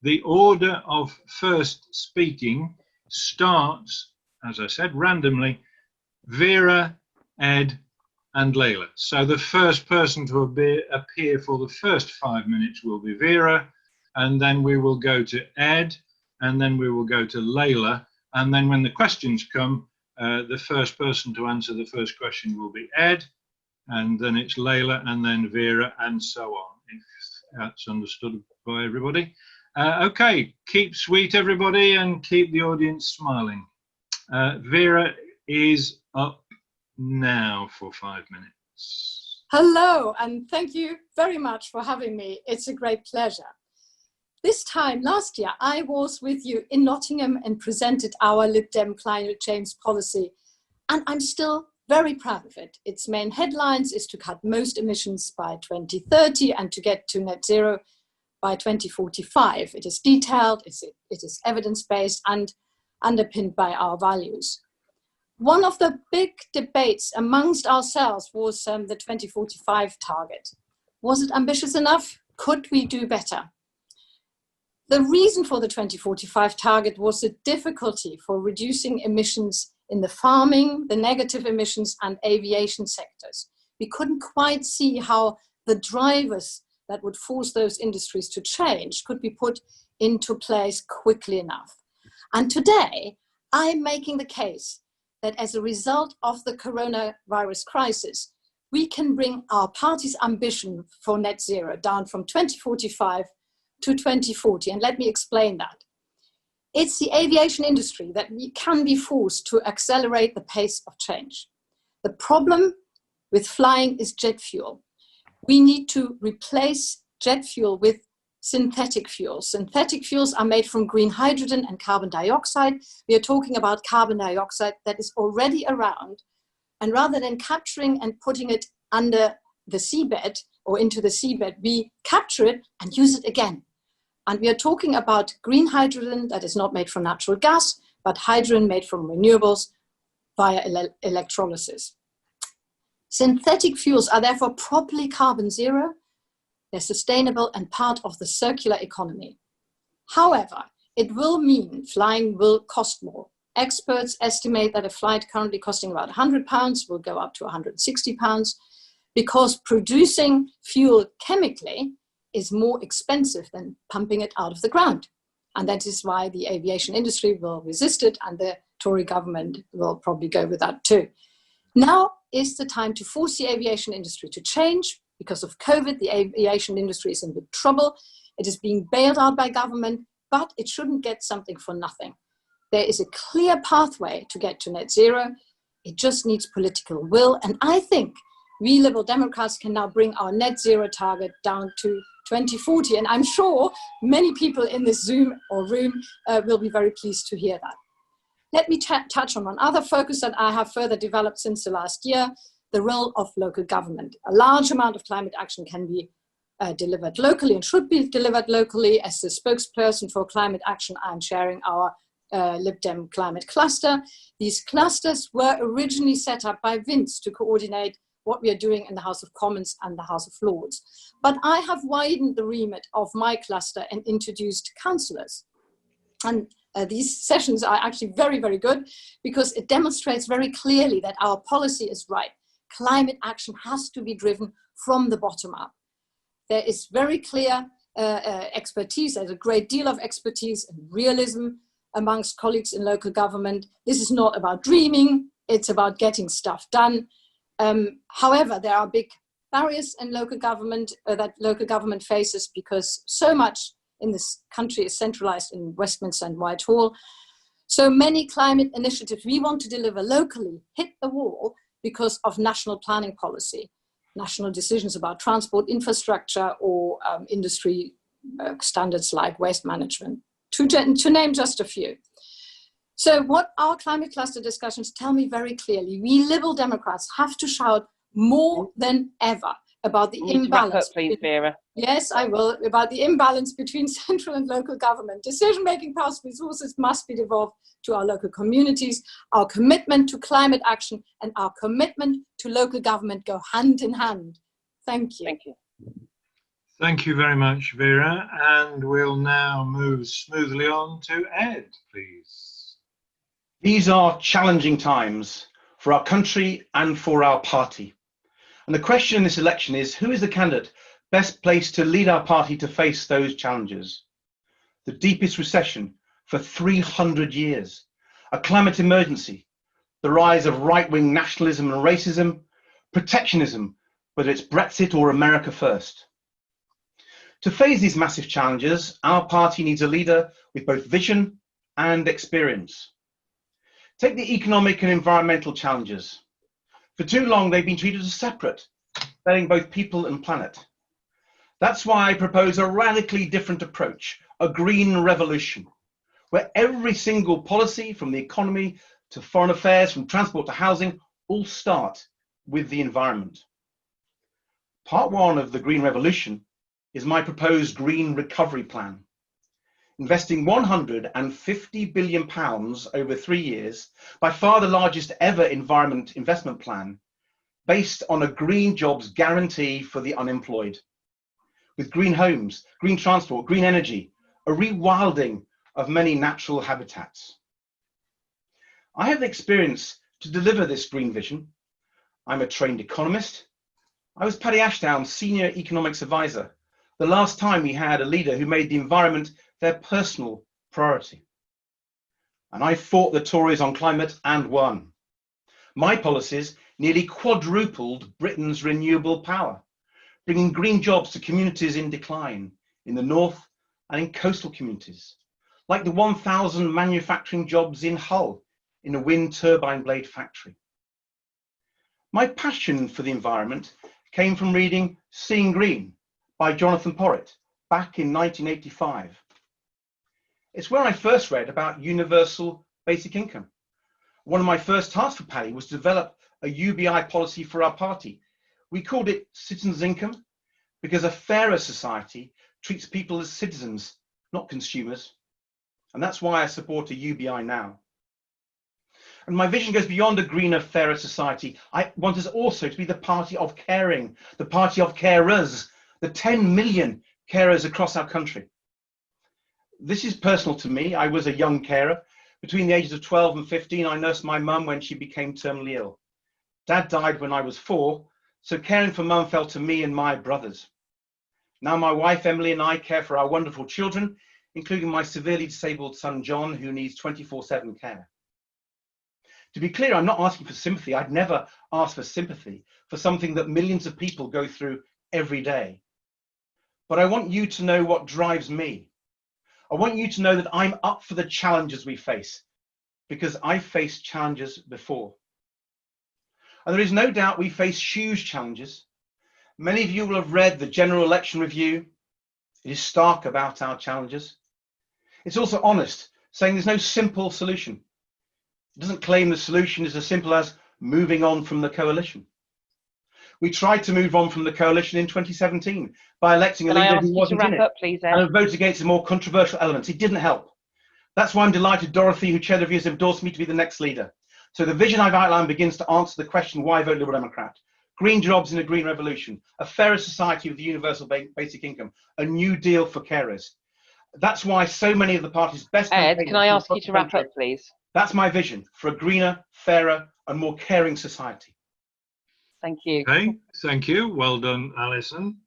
the order of first speaking starts, as I said, randomly, Vera, Ed, and Layla. So the first person to appear for the first 5 minutes will be Vera, and then we will go to Ed, and then we will go to Layla, and then when the questions come, the first person to answer the first question will be Ed, and then it's Layla, and then Vera, and so on, if that's understood by everybody. Okay, keep sweet, everybody, and keep the audience smiling. Vera is up now for 5 minutes. Hello, and thank you very much for having me. It's a great pleasure. This time last year, I was with you in Nottingham and presented our Lib Dem climate change policy, and I'm still very proud of it. Its main headlines is to cut most emissions by 2030 and to get to net zero by 2045. It is detailed, it is evidence-based and underpinned by our values. One of the big debates amongst ourselves was the 2045 target. Was it ambitious enough? Could we do better? The reason for the 2045 target was the difficulty for reducing emissions in the farming, the negative emissions and aviation sectors. We couldn't quite see how the drivers that would force those industries to change could be put into place quickly enough. And today, I'm making the case that as a result of the coronavirus crisis, we can bring our party's ambition for net zero down from 2045 to 2040. And let me explain that. It's the aviation industry that can be forced to accelerate the pace of change. The problem with flying is jet fuel. We need to replace jet fuel with synthetic fuels. Synthetic fuels are made from green hydrogen and carbon dioxide. We are talking about carbon dioxide that is already around. And rather than capturing and putting it under the seabed or into the seabed, we capture it and use it again. And we are talking about green hydrogen that is not made from natural gas, but hydrogen made from renewables via electrolysis. Synthetic fuels are therefore properly carbon zero. They're sustainable and part of the circular economy. However, it will mean flying will cost more. Experts estimate that a flight currently costing about £100 will go up to £160 because producing fuel chemically is more expensive than pumping it out of the ground. And that is why the aviation industry will resist it, and the Tory government will probably go with that too. Now is the time to force the aviation industry to change. Because of COVID, the aviation industry is in big trouble. It is being bailed out by government, but it shouldn't get something for nothing. There is a clear pathway to get to net zero. It just needs political will. And I think we Liberal Democrats can now bring our net zero target down to 2040. And I'm sure many people in this Zoom or room will be very pleased to hear that. Let me touch on one other focus that I have further developed since the last year, the role of local government. A large amount of climate action can be delivered locally and should be delivered locally. As the spokesperson for climate action, I'm chairing our Lib Dem climate cluster. These clusters were originally set up by Vince to coordinate what we are doing in the House of Commons and the House of Lords. But I have widened the remit of my cluster and introduced councillors. And these sessions are actually very, very good because it demonstrates very clearly that our policy is right. Climate action has to be driven from the bottom up. There is very clear expertise. There's a great deal of expertise and realism amongst colleagues in local government. This is not about dreaming, it's about getting stuff done. However, there are big barriers in local government that local government faces because so much in this country is centralized in Westminster and Whitehall. So many climate initiatives we want to deliver locally hit the wall because of national planning policy, national decisions about transport infrastructure or industry standards like waste management, to name just a few. So what our climate cluster discussions tell me very clearly, we Liberal Democrats have to shout more than ever about the imbalance. Please, Vera. Yes, I will. About the imbalance between central and local government. Decision-making powers resources must be devolved to our local communities. Our commitment to climate action and our commitment to local government go hand in hand. Thank you. Thank you. Thank you very much, Vera. And we'll now move smoothly on to Ed, please. These are challenging times for our country and for our party. And the question in this election is, who is the candidate best placed to lead our party to face those challenges? The deepest recession for 300 years, a climate emergency, the rise of right-wing nationalism and racism, protectionism, whether it's Brexit or America first. To face these massive challenges, our party needs a leader with both vision and experience. Take the economic and environmental challenges. For too long, they've been treated as separate, failing both people and planet. That's why I propose a radically different approach, a green revolution, where every single policy, from the economy to foreign affairs, from transport to housing, all start with the environment. Part one of the Green Revolution is my proposed Green Recovery Plan, investing £150 billion over 3 years, by far the largest ever environment investment plan, based on a green jobs guarantee for the unemployed, with green homes, green transport, green energy, a rewilding of many natural habitats. I have the experience to deliver this green vision. I'm a trained economist. I was Paddy Ashdown's senior economics advisor, the last time we had a leader who made the environment their personal priority. And I fought the Tories on climate and won. My policies nearly quadrupled Britain's renewable power, bringing green jobs to communities in decline in the north and in coastal communities, like the 1,000 manufacturing jobs in Hull in a wind turbine blade factory. My passion for the environment came from reading Seeing Green by Jonathan Porritt back in 1985. It's where I first read about universal basic income. One of my first tasks for Paddy was to develop a UBI policy for our party. We called it Citizens' Income because a fairer society treats people as citizens, not consumers. And that's why I support a UBI now. And my vision goes beyond a greener, fairer society. I want us also to be the party of caring, the party of carers, the 10 million carers across our country. This is personal to me. I was a young carer. Between the ages of 12 and 15, I nursed my mum when she became terminally ill. Dad died when I was 4, so caring for mum fell to me and my brothers. Now my wife Emily and I care for our wonderful children, including my severely disabled son John, who needs 24/7 care. To be clear, I'm not asking for sympathy. I'd never ask for sympathy for something that millions of people go through every day. But I want you to know what drives me. I want you to know that I'm up for the challenges we face, because I've faced challenges before. And there is no doubt we face huge challenges. Many of you will have read the General Election Review. It is stark about our challenges. It's also honest, saying there's no simple solution. It doesn't claim the solution is as simple as moving on from the coalition. We tried to move on from the coalition in 2017 by electing a leader who wasn't in it, and voted against the more controversial elements. It didn't help. That's why I'm delighted Dorothy, who chaired the review, has endorsed me to be the next leader. So the vision I've outlined begins to answer the question, why vote Liberal Democrat? Green jobs in a green revolution, a fairer society with the universal basic income, a new deal for carers. That's why so many of the party's best... Ed, can I ask you to wrap up, please? That's my vision for a greener, fairer and more caring society. Thank you. Okay, thank you. Well done, Alison.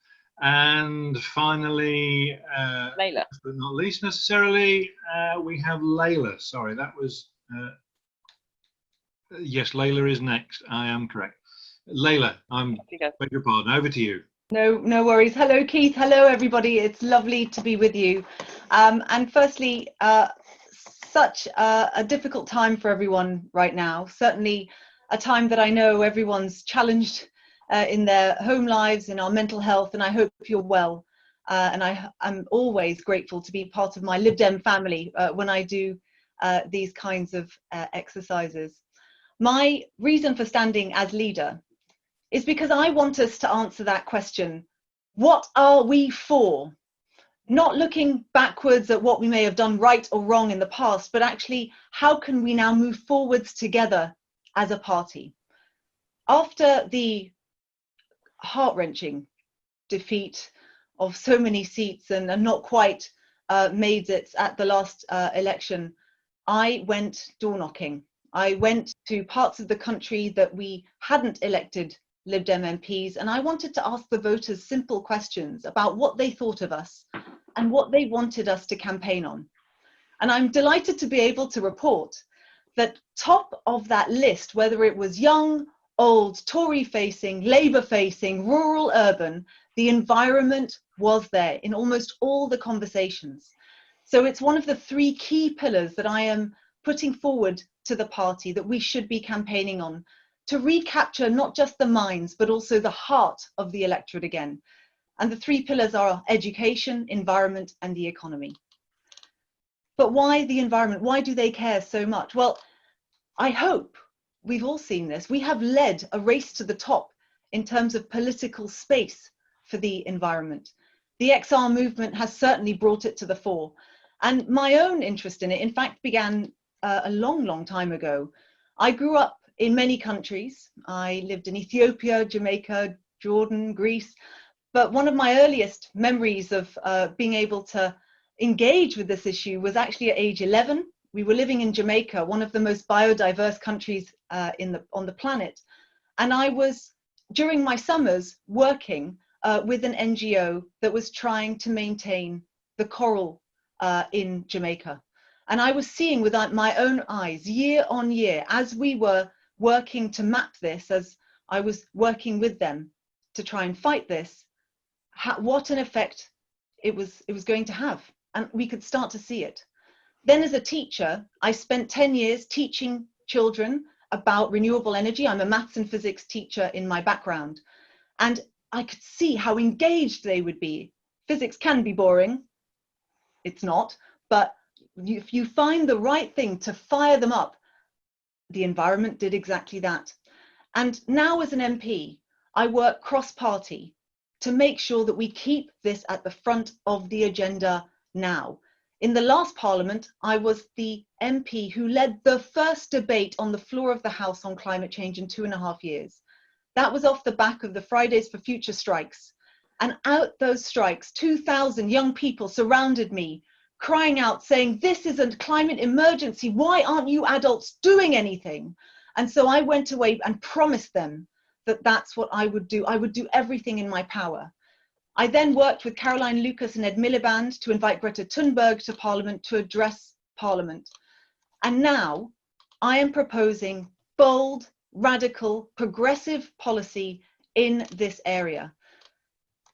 And finally, Layla. last but not least necessarily, we have Layla. Sorry, that was... yes, Layla is next. I am correct. Layla, beg your pardon. Over to you. No worries. Hello, Keith. Hello, everybody. It's lovely to be with you. And firstly, such a difficult time for everyone right now. Certainly a time that I know everyone's challenged in their home lives, in our mental health, and I hope you're well. And I'm always grateful to be part of my Lib Dem family when I do these kinds of exercises. My reason for standing as leader is because I want us to answer that question. What are we for? Not looking backwards at what we may have done right or wrong in the past, but actually, how can we now move forwards together as a party? After the heart-wrenching defeat of so many seats and not quite made it at the last election, I went door knocking. I went to parts of the country that we hadn't elected Lib Dem MPs, and I wanted to ask the voters simple questions about what they thought of us and what they wanted us to campaign on. And I'm delighted to be able to report that top of that list, whether it was young, old, Tory facing, Labour facing, rural, urban, the environment was there in almost all the conversations. So it's one of the three key pillars that I am putting forward to the party that we should be campaigning on, to recapture not just the minds, but also the heart of the electorate again. And the three pillars are education, environment, and the economy. But why the environment? Why do they care so much? Well, I hope we've all seen this. We have led a race to the top in terms of political space for the environment. The XR movement has certainly brought it to the fore. And my own interest in it, in fact, began a long, long time ago. I grew up in many countries. I lived in Ethiopia, Jamaica, Jordan, Greece. But one of my earliest memories of being able to engage with this issue was actually at age 11. We were living in Jamaica, one of the most biodiverse countries on the planet. And I was, during my summers, working with an NGO that was trying to maintain the coral in Jamaica. And I was seeing with my own eyes, year on year, as we were working to map this, as I was working with them to try and fight this, what an effect it was going to have. And we could start to see it. Then as a teacher, I spent 10 years teaching children about renewable energy. I'm a maths and physics teacher in my background. And I could see how engaged they would be. Physics can be boring. It's not. But if you find the right thing to fire them up, the environment did exactly that. And now as an MP, I work cross-party to make sure that we keep this at the front of the agenda now. In the last Parliament, I was the MP who led the first debate on the floor of the House on climate change in 2.5 years. That was off the back of the Fridays for Future strikes. And out those strikes, 2,000 young people surrounded me, crying out, saying, this is a climate emergency. Why aren't you adults doing anything? And so I went away and promised them that that's what I would do. I would do everything in my power. I then worked with Caroline Lucas and Ed Miliband to invite Greta Thunberg to Parliament to address Parliament. And now I am proposing bold, radical, progressive policy in this area.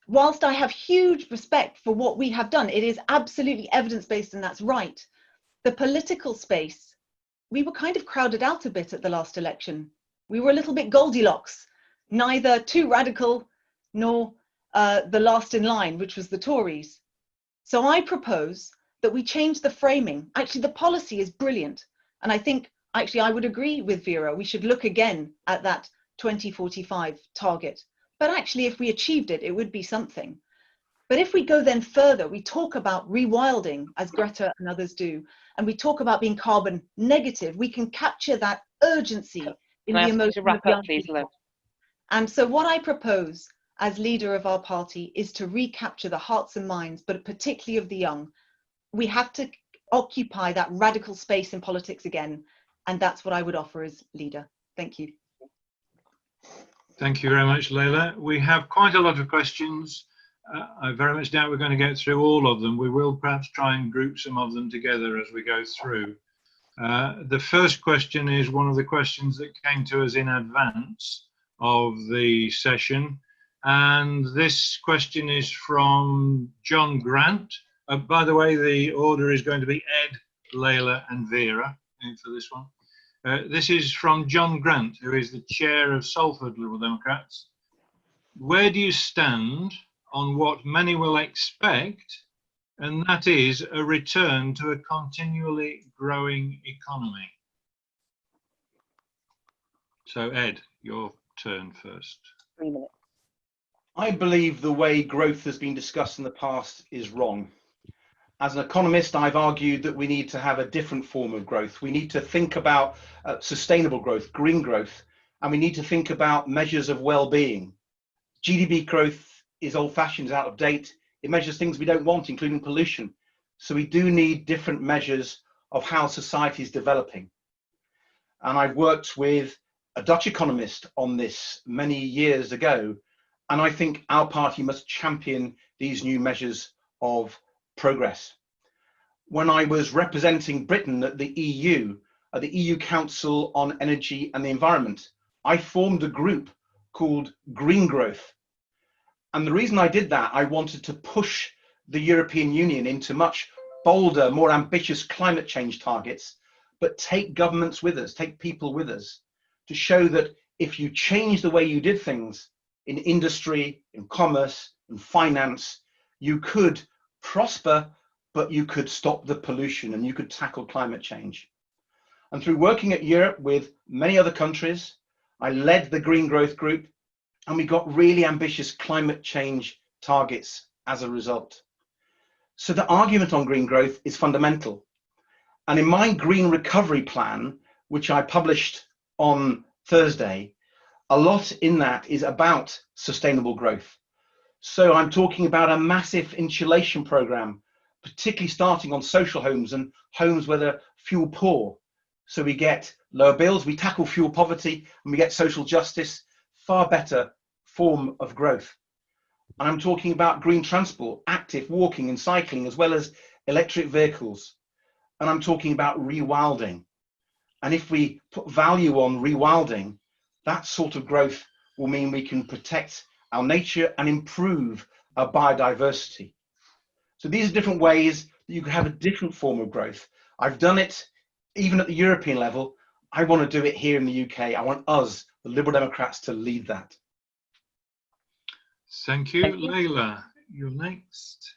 Whilst I have huge respect for what we have done, it is absolutely evidence-based and that's right. The political space, we were kind of crowded out a bit at the last election. We were a little bit Goldilocks, neither too radical nor the last in line, which was the Tories. So I propose that we change the framing. Actually, the policy is brilliant. And I think, actually, I would agree with Vera. We should look again at that 2045 target. But actually, if we achieved it, it would be something. But if we go then further, we talk about rewilding, as Greta and others do, and we talk about being carbon negative, we can capture that urgency in the emotion of young people. And so what I propose as leader of our party is to recapture the hearts and minds, but particularly of the young. We have to occupy that radical space in politics again. And that's what I would offer as leader. Thank you. Thank you very much, Leila. We have quite a lot of questions. I very much doubt we're going to get through all of them. We will perhaps try and group some of them together as we go through. The first question is one of the questions that came to us in advance of the session. And this question is from John Grant. By the way, the order is going to be Ed, Leila and Vera for this one. This is from John Grant, who is the chair of Salford Liberal Democrats. Where do you stand on what many will expect, and that is a return to a continually growing economy? So Ed, your turn first. 3 minutes. I believe the way growth has been discussed in the past is wrong. As an economist, I've argued that we need to have a different form of growth. We need to think about sustainable growth, green growth, and we need to think about measures of well-being. GDP growth is old-fashioned, out of date. it measures things we don't want, including pollution. So we do need different measures of how society is developing. And I've worked with a Dutch economist on this many years ago, and I think our party must champion these new measures of progress. When I was representing Britain at the EU Council on Energy and the Environment, I formed a group called Green Growth. And the reason I did that, I wanted to push the European Union into much bolder, more ambitious climate change targets, but take governments with us, take people with us, to show that if you change the way you did things in industry, in commerce, in finance, you could prosper, but you could stop the pollution and you could tackle climate change. And through working at Europe with many other countries, I led the Green Growth Group, and we got really ambitious climate change targets as a result. So the argument on green growth is fundamental. And in my Green Recovery Plan, which I published on Thursday, a lot in that is about sustainable growth. So I'm talking about a massive insulation program, particularly starting on social homes and homes where they're fuel poor. So we get lower bills, we tackle fuel poverty, and we get social justice, far better form of growth. And I'm talking about green transport, active walking and cycling, as well as electric vehicles. And I'm talking about rewilding. And if we put value on rewilding, that sort of growth will mean we can protect our nature and improve our biodiversity. So these are different ways that you can have a different form of growth. I've done it even at the European level. I want to do it here in the UK. I want us, the Liberal Democrats, to lead that. Thank you. Leila, you're next.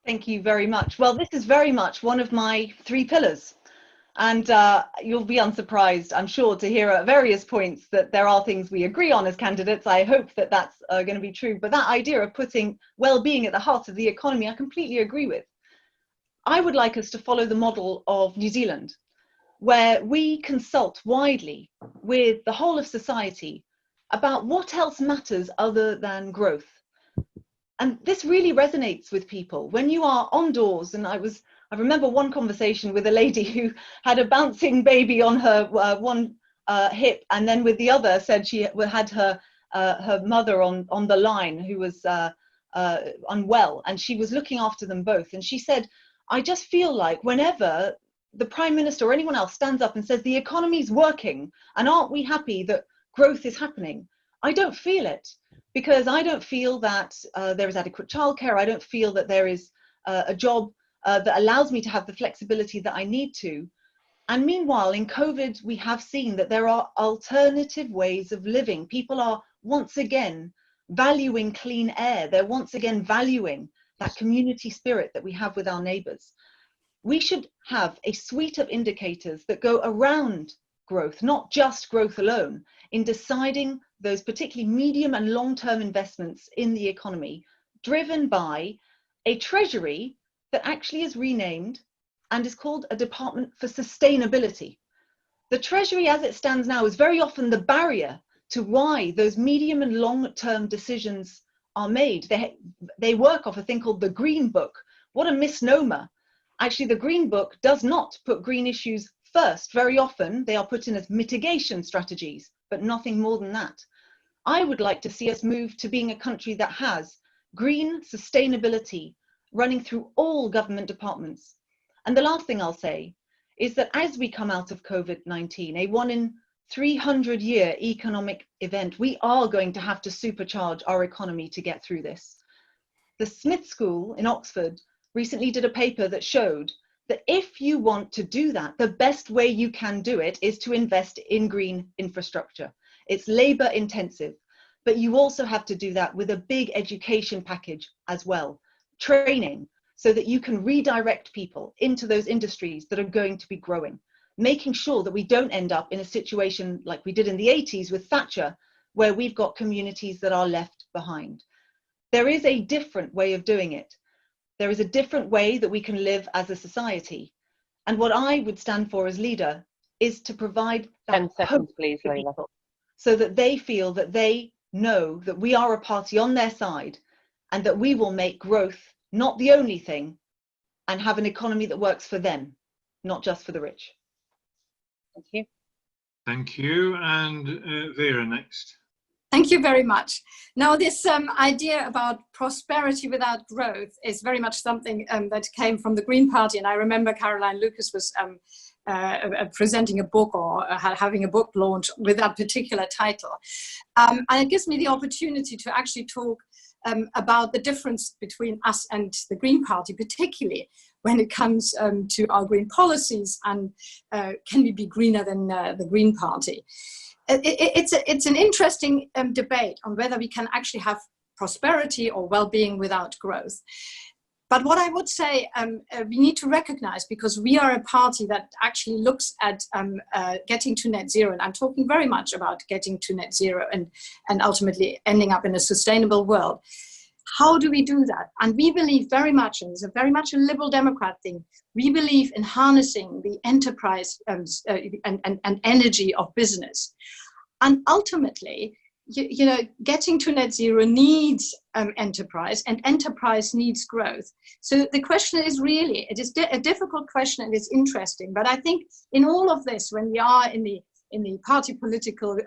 Thank you very much. Well, this is very much one of my 3 pillars. And you'll be unsurprised, I'm sure, to hear at various points that there are things we agree on as candidates. I hope that that's going to be true. But that idea of putting well-being at the heart of the economy, I completely agree with. I would like us to follow the model of New Zealand, where we consult widely with the whole of society about what else matters other than growth. And this really resonates with people. When you are on doors, and I remember one conversation with a lady who had a bouncing baby on her one hip, and then with the other said she had her mother on the line who was unwell, and she was looking after them both. And she said, I just feel like whenever the Prime Minister or anyone else stands up and says the economy's working and aren't we happy that growth is happening, I don't feel it, because I don't feel that there is adequate childcare. I don't feel that there is a job that allows me to have the flexibility that I need to. And meanwhile, in COVID, we have seen that there are alternative ways of living. People are once again valuing clean air. They're once again valuing that community spirit that we have with our neighbours. We should have a suite of indicators that go around growth, not just growth alone, in deciding those particularly medium and long-term investments in the economy, driven by a treasury that actually is renamed and is called a Department for Sustainability. The Treasury as it stands now is very often the barrier to why those medium and long-term decisions are made. They work off a thing called the Green Book. What a misnomer. Actually, the Green Book does not put green issues first. Very often they are put in as mitigation strategies, but nothing more than that. I would like to see us move to being a country that has green sustainability running through all government departments. And the last thing I'll say is that as we come out of COVID-19, a 1 in 300 year economic event, we are going to have to supercharge our economy to get through this. The Smith School in Oxford recently did a paper that showed that if you want to do that, the best way you can do it is to invest in green infrastructure. It's labor intensive, but you also have to do that with a big education package as well, training, so that you can redirect people into those industries that are going to be growing, making sure that we don't end up in a situation like we did in the 80s with Thatcher, where we've got communities that are left behind. There is a different way of doing it. There is a different way that we can live as a society. And what I would stand for as leader is to provide that 10 seconds, please, for Leila. people, so that they feel that they know that we are a party on their side and that we will make growth not the only thing, and have an economy that works for them, not just for the rich. Thank you. Thank you. And Vera next. Thank you very much. Now, this idea about prosperity without growth is very much something that came from the Green Party. And I remember Caroline Lucas was presenting a book or having a book launch with that particular title. And it gives me the opportunity to actually talk about the difference between us and the Green Party, particularly when it comes to our green policies and can we be greener than the Green Party. It's an interesting debate on whether we can actually have prosperity or well-being without growth. But what I would say we need to recognize, because we are a party that actually looks at getting to net zero, and I'm talking very much about getting to net zero and ultimately ending up in a sustainable world. How do we do that? And we believe very much, and it's very much a liberal Democrat thing, we believe in harnessing the enterprise and energy of business. And ultimately, you know, getting to net zero needs enterprise, and enterprise needs growth. So the question is really, it is a difficult question and it's interesting, but I think in all of this, when we are in the party political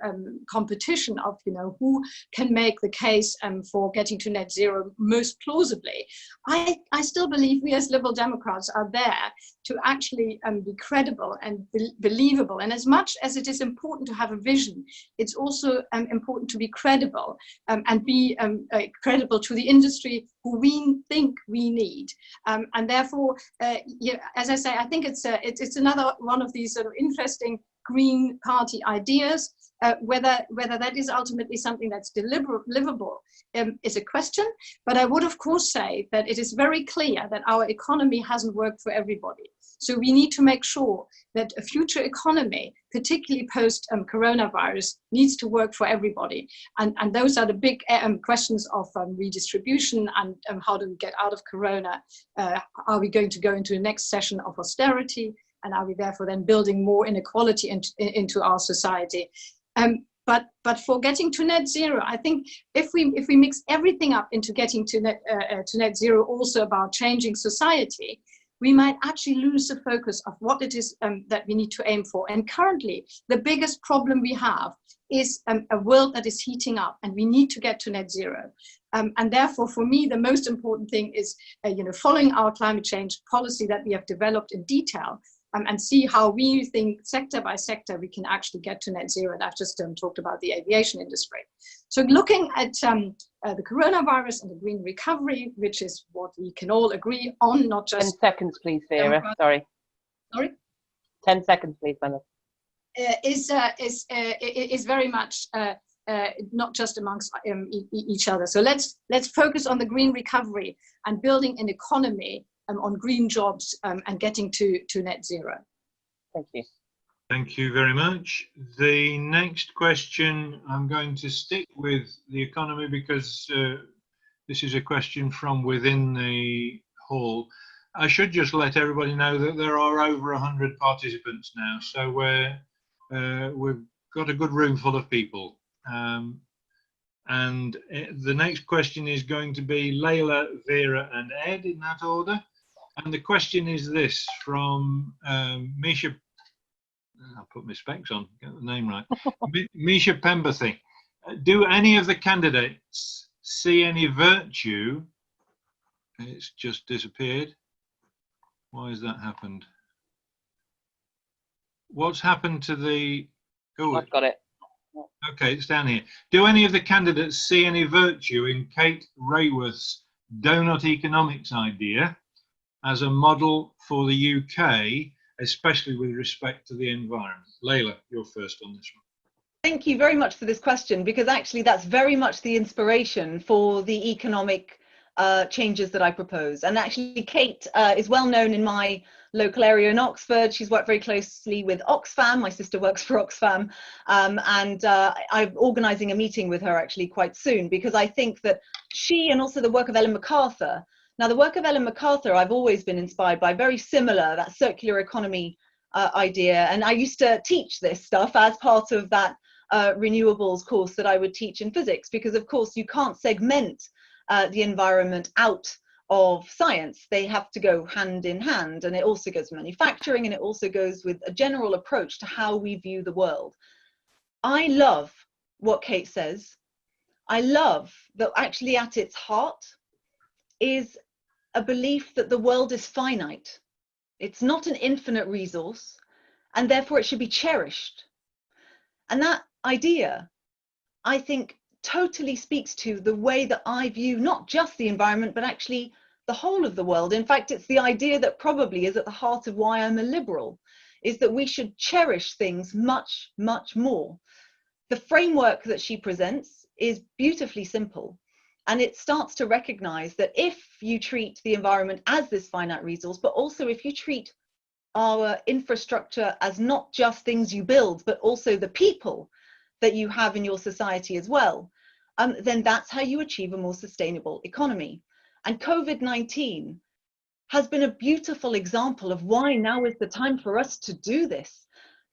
competition of, you know, who can make the case for getting to net zero most plausibly, I still believe we as Liberal Democrats are there to actually be credible and believable. And as much as it is important to have a vision, it's also important to be credible and be credible to the industry who we think we need. And therefore, yeah, as I say, I think it's another one of these sort of interesting Green Party ideas. Whether that is ultimately something that's livable is a question, but I would of course say that it is very clear that our economy hasn't worked for everybody. So we need to make sure that a future economy, particularly post coronavirus, needs to work for everybody. And those are the big questions of redistribution and how do we get out of Corona? Are we going to go into the next session of austerity? And are we therefore then building more inequality into our society? But for getting to net zero, I think if we mix everything up into getting to net zero, also about changing society, we might actually lose the focus of what it is that we need to aim for. And currently, the biggest problem we have is a world that is heating up, and we need to get to net zero. And therefore, for me, the most important thing is following our climate change policy that we have developed in detail, and see how we think sector by sector we can actually get to net zero. And I've just talked about the aviation industry. So looking at the coronavirus and the green recovery, which is what we can all agree on, not just— 10 seconds, please, Vera. Sorry. 10 seconds, please, Manu. Is very much not just amongst each other. So let's focus on the green recovery and building an economy on green jobs and getting to net zero. Thank you. Thank you very much. The next question, I'm going to stick with the economy because this is a question from within the hall. I should just let everybody know that there are over 100 participants now, so we've got a good room full of people. And the next question is going to be Layla, Vera and Ed in that order. And the question is this from Misha, I'll put my specs on, get the name right. Misha Pemberthy. Do any of the candidates see any virtue? It's just disappeared. Why has that happened? What's happened to the... Oh, I've got it. Okay, it's down here. Do any of the candidates see any virtue in Kate Raworth's donut economics idea as a model for the UK, especially with respect to the environment? Layla, you're first on this one. Thank you very much for this question, because actually that's very much the inspiration for the economic changes that I propose. And actually Kate is well known in my local area in Oxford. She's worked very closely with Oxfam. My sister works for Oxfam. And I'm organising a meeting with her actually quite soon, because I think that she, and also the work of Ellen MacArthur. Now, the work of Ellen MacArthur, I've always been inspired by, very similar, that circular economy idea. And I used to teach this stuff as part of that renewables course that I would teach in physics, because of course you can't segment the environment out of science. They have to go hand in hand, and it also goes with manufacturing, and it also goes with a general approach to how we view the world. I love what Kate says. I love that actually at its heart is a belief that the world is finite. It's not an infinite resource, and therefore it should be cherished. And that idea, I think, totally speaks to the way that I view not just the environment, but actually the whole of the world. In fact, it's the idea that probably is at the heart of why I'm a liberal, is that we should cherish things much, much more. The framework that she presents is beautifully simple. And it starts to recognize that if you treat the environment as this finite resource, but also if you treat our infrastructure as not just things you build, but also the people that you have in your society as well, then that's how you achieve a more sustainable economy. And COVID-19 has been a beautiful example of why now is the time for us to do this.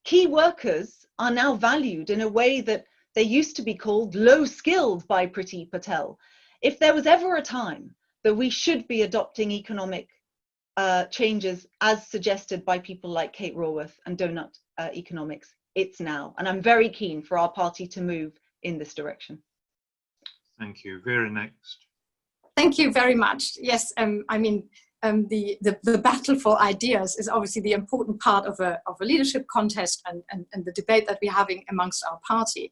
Key workers are now valued in a way that they used to be called low-skilled by Priti Patel. If there was ever a time that we should be adopting economic changes as suggested by people like Kate Raworth and Donut Economics, it's now. And I'm very keen for our party to move in this direction. Thank you. Vera, next. Thank you very much. Yes, I mean, the battle for ideas is obviously the important part of a leadership contest and the debate that we're having amongst our party.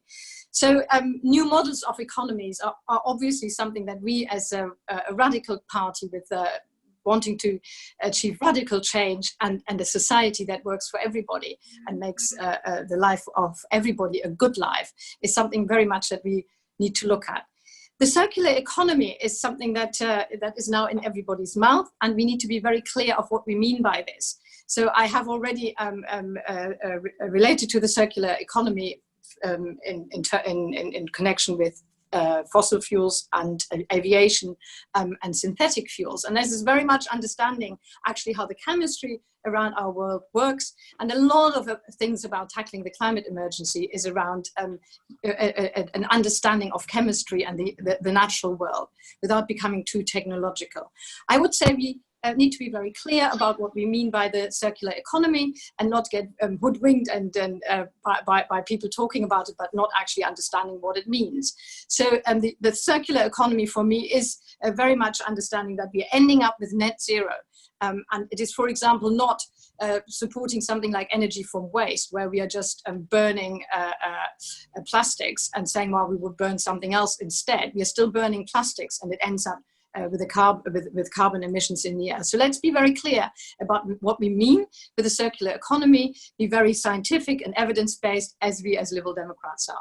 So new models of economies are obviously something that we as a radical party with wanting to achieve radical change and a society that works for everybody and makes the life of everybody a good life is something very much that we need to look at. The circular economy is something that is now in everybody's mouth, and we need to be very clear of what we mean by this. So I have already related to the circular economy in connection with fossil fuels and aviation and synthetic fuels. And this is very much understanding actually how the chemistry around our world works. And a lot of things about tackling the climate emergency is around an understanding of chemistry and the natural world without becoming too technological. I would say we need to be very clear about what we mean by the circular economy and not get hoodwinked and by people talking about it, but not actually understanding what it means. So the circular economy for me is very much understanding that we are ending up with net zero. And it is, for example, not supporting something like energy from waste, where we are just burning plastics and saying, well, we would burn something else instead. We are still burning plastics, and it ends up with carbon emissions in the air. So let's be very clear about what we mean with the circular economy, be very scientific and evidence-based, as we as Liberal Democrats are.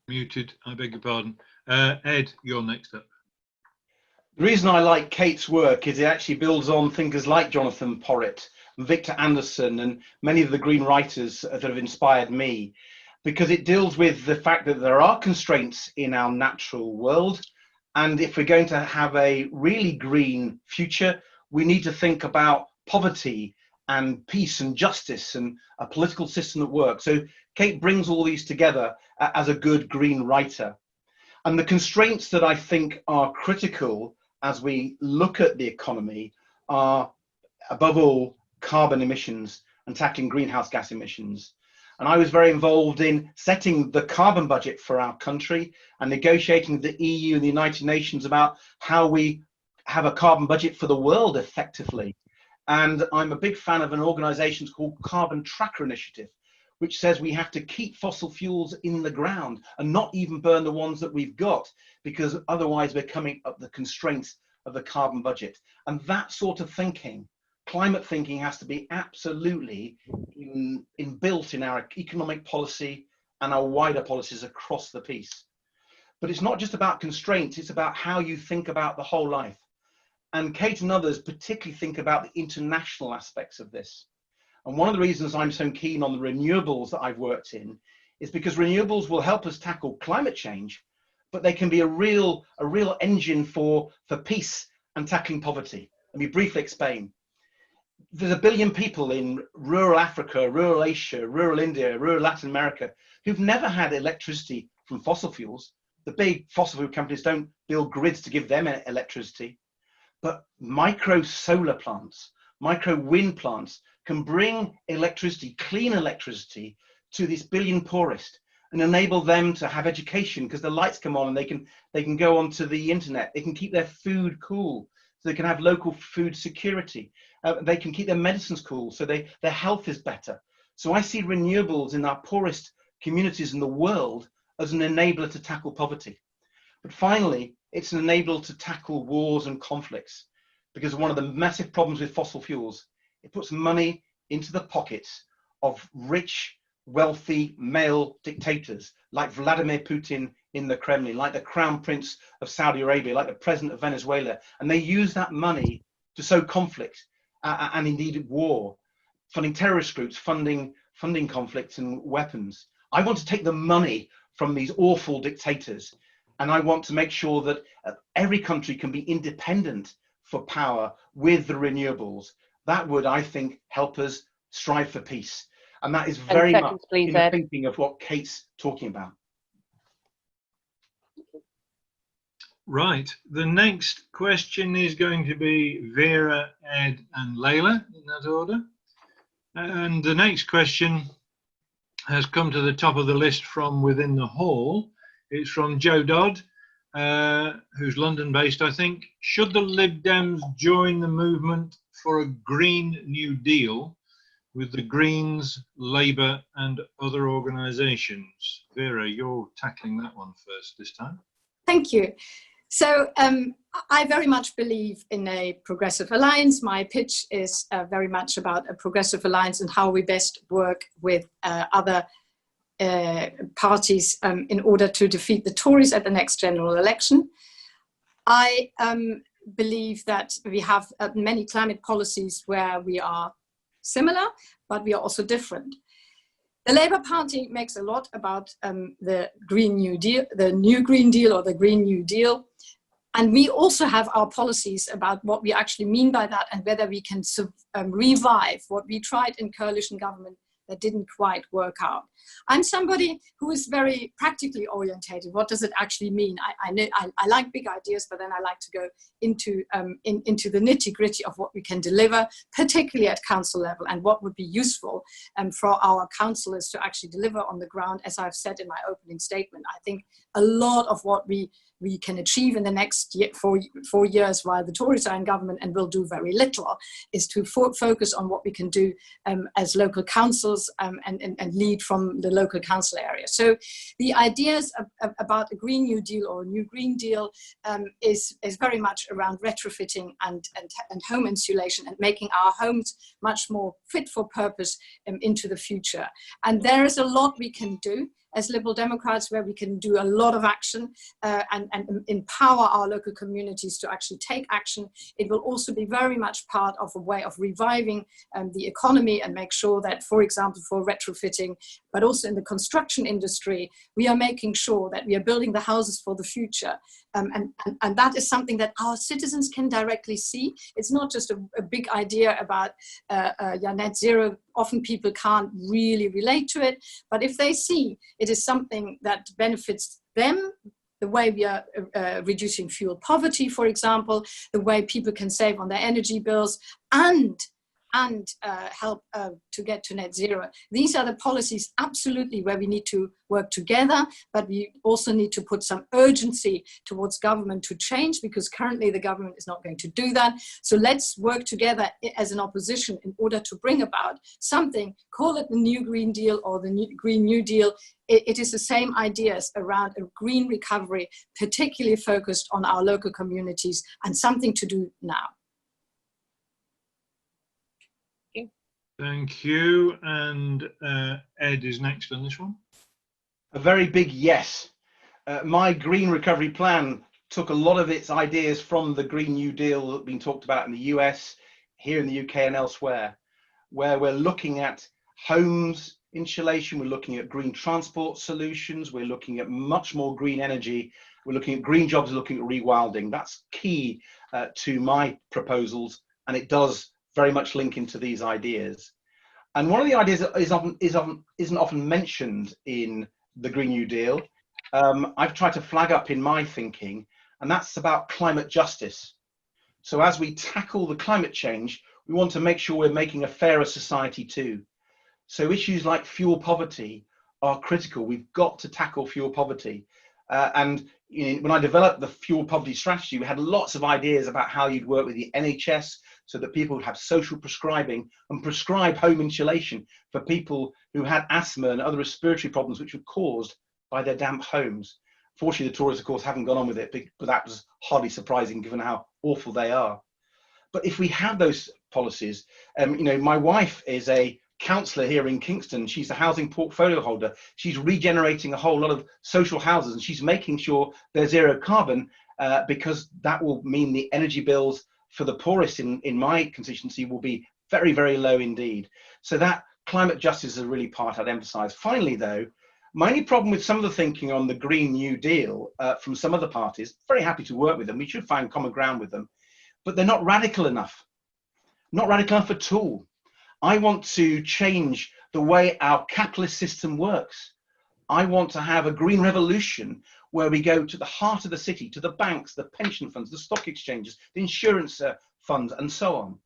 Muted, I beg your pardon. Ed, you're next up. The reason I like Kate's work is it actually builds on thinkers like Jonathan Porritt, Victor Anderson, and many of the green writers that have inspired me, because it deals with the fact that there are constraints in our natural world. And if we're going to have a really green future, we need to think about poverty and peace and justice and a political system that works. So Kate brings all these together as a good green writer. And the constraints that I think are critical as we look at the economy are, above all, carbon emissions and tackling greenhouse gas emissions. And I was very involved in setting the carbon budget for our country and negotiating with the EU and the United Nations about how we have a carbon budget for the world effectively. And I'm a big fan of an organization called Carbon Tracker Initiative, which says we have to keep fossil fuels in the ground and not even burn the ones that we've got, because otherwise we're coming up the constraints of the carbon budget. And that sort of thinking, climate thinking, has to be absolutely inbuilt in our economic policy and our wider policies across the piece. But it's not just about constraints, it's about how you think about the whole life. And Kate and others particularly think about the international aspects of this. And one of the reasons I'm so keen on the renewables that I've worked in is because renewables will help us tackle climate change, but they can be a real engine for peace and tackling poverty. Let me briefly explain. There's 1 billion people in rural Africa, rural Asia, rural India, rural Latin America who've never had electricity from fossil fuels. The big fossil fuel companies don't build grids to give them electricity, but micro solar plants, micro wind plants can bring electricity, clean electricity, to this billion poorest and enable them to have education, because the lights come on and they can go onto the internet. They can keep their food cool, so they can have local food security. They can keep their medicines cool, so their health is better. So I see renewables in our poorest communities in the world as an enabler to tackle poverty. But finally, it's an enabler to tackle wars and conflicts, because one of the massive problems with fossil fuels, it puts money into the pockets of rich, wealthy male dictators like Vladimir Putin in the Kremlin, like the Crown Prince of Saudi Arabia, like the President of Venezuela, and they use that money to sow conflict and indeed war, funding terrorist groups, funding conflicts and weapons. I want to take the money from these awful dictators, and I want to make sure that every country can be independent for power with the renewables. That would, I think, help us strive for peace. And that is very much in the thinking of what Kate's talking about. Right. The next question is going to be Vera, Ed, and Layla, in that order. And the next question has come to the top of the list from within the hall. It's from Joe Dodd, who's London-based, I think. Should the Lib Dems join the movement for a Green New Deal with the Greens, Labour, and other organisations? Vera, you're tackling that one first this time. Thank you. So I very much believe in a progressive alliance. My pitch is very much about a progressive alliance and how we best work with other parties in order to defeat the Tories at the next general election. I believe that we have many climate policies where we are similar, but we are also different. The Labour Party makes a lot about the Green New Deal, the New Green Deal or the Green New Deal. And we also have our policies about what we actually mean by that and whether we can revive what we tried in coalition government that didn't quite work out. I'm somebody who is very practically orientated. What does it actually mean? I like big ideas, but then I like to go into the nitty-gritty of what we can deliver, particularly at council level, and what would be useful for our councillors to actually deliver on the ground. As I've said in my opening statement, I think a lot of what we can achieve in the next 4 years while the Tories are in government and will do very little is to focus on what we can do as local councils and lead from the local council area. So the ideas about a Green New Deal or a New Green Deal is very much around retrofitting and home insulation and making our homes much more fit for purpose into the future. And there is a lot we can do as Liberal Democrats, where we can do a lot of action and empower our local communities to actually take action. It will also be very much part of a way of reviving the economy and make sure that, for example, for retrofitting, but also in the construction industry, we are making sure that we are building the houses for the future. And that is something that our citizens can directly see. It's not just a big idea about net zero. Often people can't really relate to it, but if they see it is something that benefits them, the way we are reducing fuel poverty, for example, the way people can save on their energy bills and help to get to net zero. These are the policies absolutely where we need to work together, but we also need to put some urgency towards government to change, because currently the government is not going to do that. So let's work together as an opposition in order to bring about something, call it the New Green Deal or the Green New Deal. It is the same ideas around a green recovery, particularly focused on our local communities, and something to do now. Thank you. And Ed is next on this one. A very big yes. My Green Recovery Plan took a lot of its ideas from the Green New Deal that's been talked about in the US, here in the UK and elsewhere, where we're looking at homes insulation, we're looking at green transport solutions, we're looking at much more green energy, we're looking at green jobs, we're looking at rewilding. That's key to my proposals, and it does very much link into these ideas. And one of the ideas that isn't often mentioned in the Green New Deal, I've tried to flag up in my thinking, and that's about climate justice. So as we tackle the climate change, we want to make sure we're making a fairer society too. So issues like fuel poverty are critical. We've got to tackle fuel poverty. And when I developed the fuel poverty strategy, we had lots of ideas about how you'd work with the NHS so that people would have social prescribing and prescribe home insulation for people who had asthma and other respiratory problems which were caused by their damp homes. Fortunately, the Tories, of course, haven't gone on with it, but that was hardly surprising given how awful they are. But if we have those policies, my wife is a councillor here in Kingston. She's a housing portfolio holder. She's regenerating a whole lot of social houses, and she's making sure they're zero carbon because that will mean the energy bills for the poorest in my constituency will be very, very low indeed. So that climate justice is a really part I'd emphasise. Finally, though, my only problem with some of the thinking on the Green New Deal from some other parties, very happy to work with them, we should find common ground with them, but they're not radical enough. Not radical enough at all. I want to change the way our capitalist system works. I want to have a green revolution where we go to the heart of the city, to the banks, the pension funds, the stock exchanges, the insurance funds, and so on.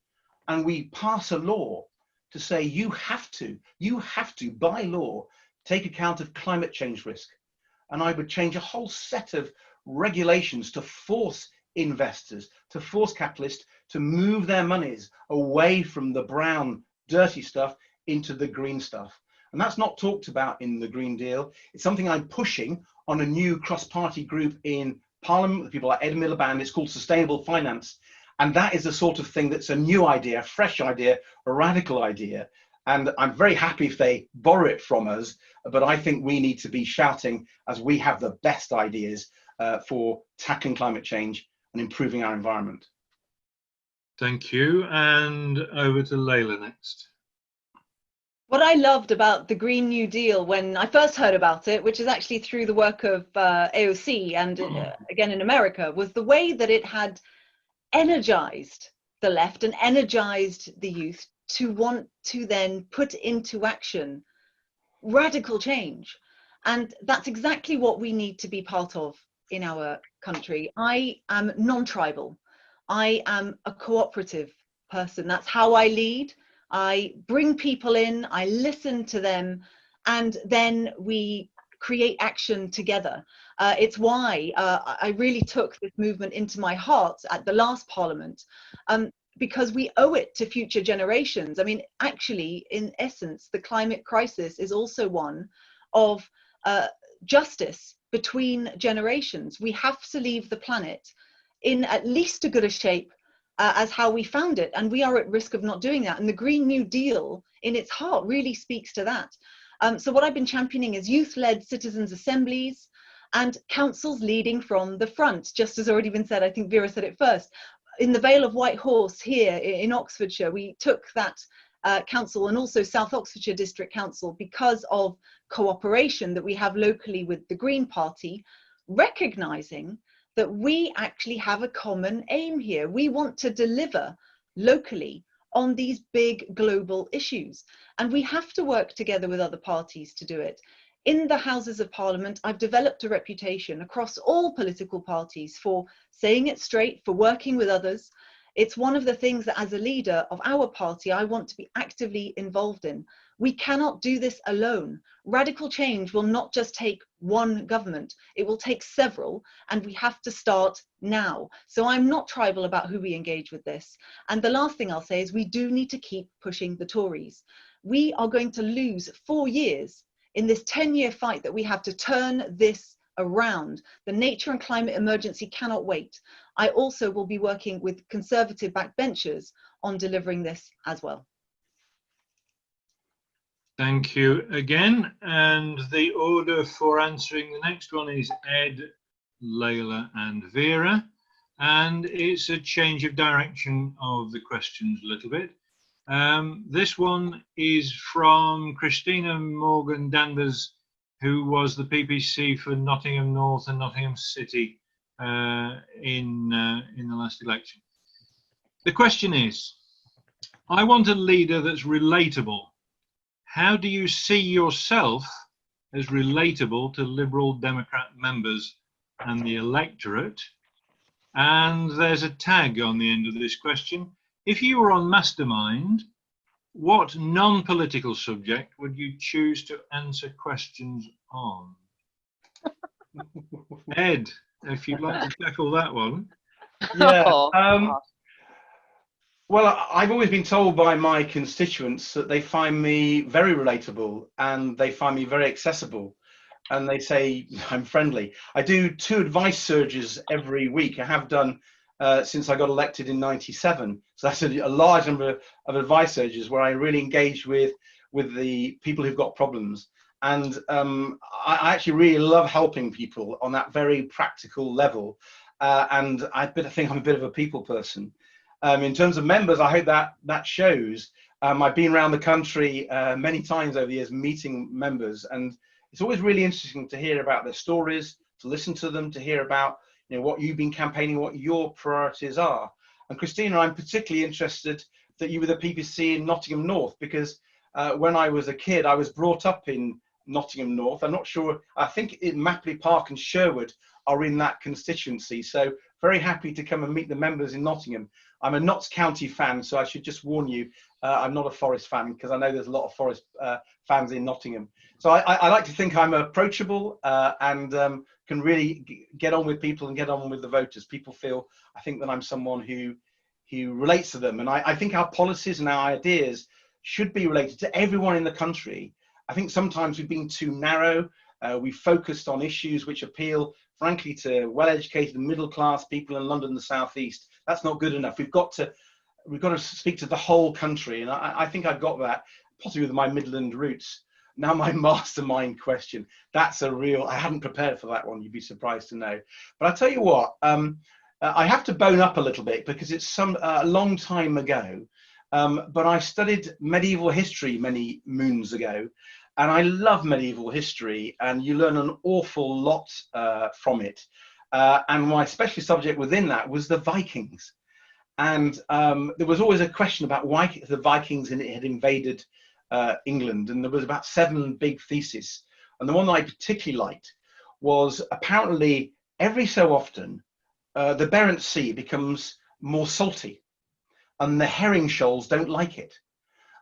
And we pass a law to say you have to, by law, take account of climate change risk. And I would change a whole set of regulations to force investors, to force capitalists to move their monies away from the brown, dirty stuff into the green stuff. And that's not talked about in the Green Deal. It's something I'm pushing on a new cross-party group in Parliament with people like Ed Miliband. It's called Sustainable Finance. And that is the sort of thing that's a new idea, a fresh idea, a radical idea. And I'm very happy if they borrow it from us, but I think we need to be shouting as we have the best ideas for tackling climate change and improving our environment. Thank you. And over to Layla next. What I loved about the Green New Deal when I first heard about it, which is actually through the work of AOC and again in America, was the way that it had energized the left and energized the youth to want to then put into action radical change. And that's exactly what we need to be part of in our country. I am non-tribal. I am a cooperative person. That's how I lead. I bring people in, I listen to them, and then we create action together. It's why I really took this movement into my heart at the last Parliament, because we owe it to future generations. I mean, actually, in essence, the climate crisis is also one of justice between generations. We have to leave the planet in at least as good a shape as how we found it, and we are at risk of not doing that. And the Green New Deal in its heart really speaks to that. So what I've been championing is youth-led citizens' assemblies and councils leading from the front. Just as already been said, I think Vera said it first, in the Vale of White Horse here in Oxfordshire, we took that council and also South Oxfordshire District Council because of cooperation that we have locally with the Green Party, recognising that we actually have a common aim here. We want to deliver locally on these big global issues, and we have to work together with other parties to do it. In the Houses of Parliament, I've developed a reputation across all political parties for saying it straight, for working with others. It's one of the things that as a leader of our party, I want to be actively involved in. We cannot do this alone. Radical change will not just take one government, it will take several, and we have to start now. So I'm not tribal about who we engage with this. And the last thing I'll say is we do need to keep pushing the Tories. We are going to lose 4 years in this 10-year fight that we have to turn this around. The nature and climate emergency cannot wait. I also will be working with Conservative backbenchers on delivering this as well. Thank you again. And the order for answering the next one is Ed, Layla and Vera. And it's a change of direction of the questions a little bit. This one is from Christina Morgan Danvers, who was the PPC for Nottingham North and Nottingham City in the last election. The question is, I want a leader that's relatable, how do you see yourself as relatable to Liberal Democrat members and the electorate? And there's a tag on the end of this question. If you were on Mastermind, what non-political subject would you choose to answer questions on? Ed, if you'd like to tackle that one. Yeah. Oh, Well, I've always been told by my constituents that they find me very relatable and they find me very accessible. And they say I'm friendly. I do 2 advice surges every week. I have done since I got elected in '97. So that's a large number of advice surges where I really engage with the people who've got problems. And I actually really love helping people on that very practical level. And I think I'm a bit of a people person. In terms of members, I hope that shows. I've been around the country many times over the years meeting members, and it's always really interesting to hear about their stories, to listen to them, to hear about what you've been campaigning, what your priorities are. And Christina, I'm particularly interested that you were the PPC in Nottingham North, because when I was a kid, I was brought up in Nottingham North. I'm not sure, I think Mapley Park and Sherwood are in that constituency. So very happy to come and meet the members in Nottingham. I'm a Notts County fan, so I should just warn you, I'm not a Forest fan, because I know there's a lot of Forest fans in Nottingham. So I like to think I'm approachable and can really get on with people and get on with the voters. People feel, I think, that I'm someone who relates to them. And I think our policies and our ideas should be related to everyone in the country. I think sometimes we've been too narrow. We've focused on issues which appeal, frankly, to well-educated middle-class people in London and the South East. That's not good enough. We've got to speak to the whole country, and I think I've got that, possibly with my Midland roots. Now, my mastermind question, that's a real, I hadn't prepared for that one, you'd be surprised to know. But I'll tell you what, I have to bone up a little bit because it's a long time ago, but I studied medieval history many moons ago, and I love medieval history, and you learn an awful lot from it. And my specialist subject within that was the Vikings. And there was always a question about why the Vikings had invaded England, and there was about 7 big theses. And the one that I particularly liked was, apparently every so often the Barents Sea becomes more salty, and the herring shoals don't like it.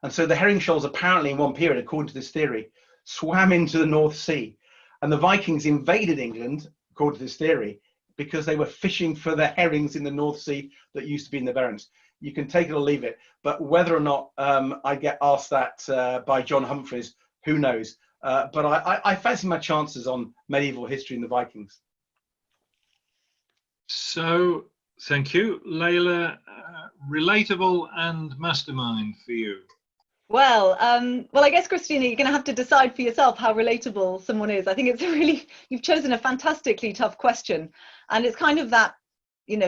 And so the herring shoals apparently in one period, according to this theory, swam into the North Sea, and the Vikings invaded England, according to this theory, because they were fishing for the herrings in the North Sea that used to be in the Barents. You can take it or leave it, but whether or not I get asked that by John Humphreys, who knows? But I fancy my chances on medieval history and the Vikings. So, thank you. Layla, relatable and mastermind for you. Well, I guess, Christina, you're going to have to decide for yourself how relatable someone is. I think it's you've chosen a fantastically tough question. And it's kind of that,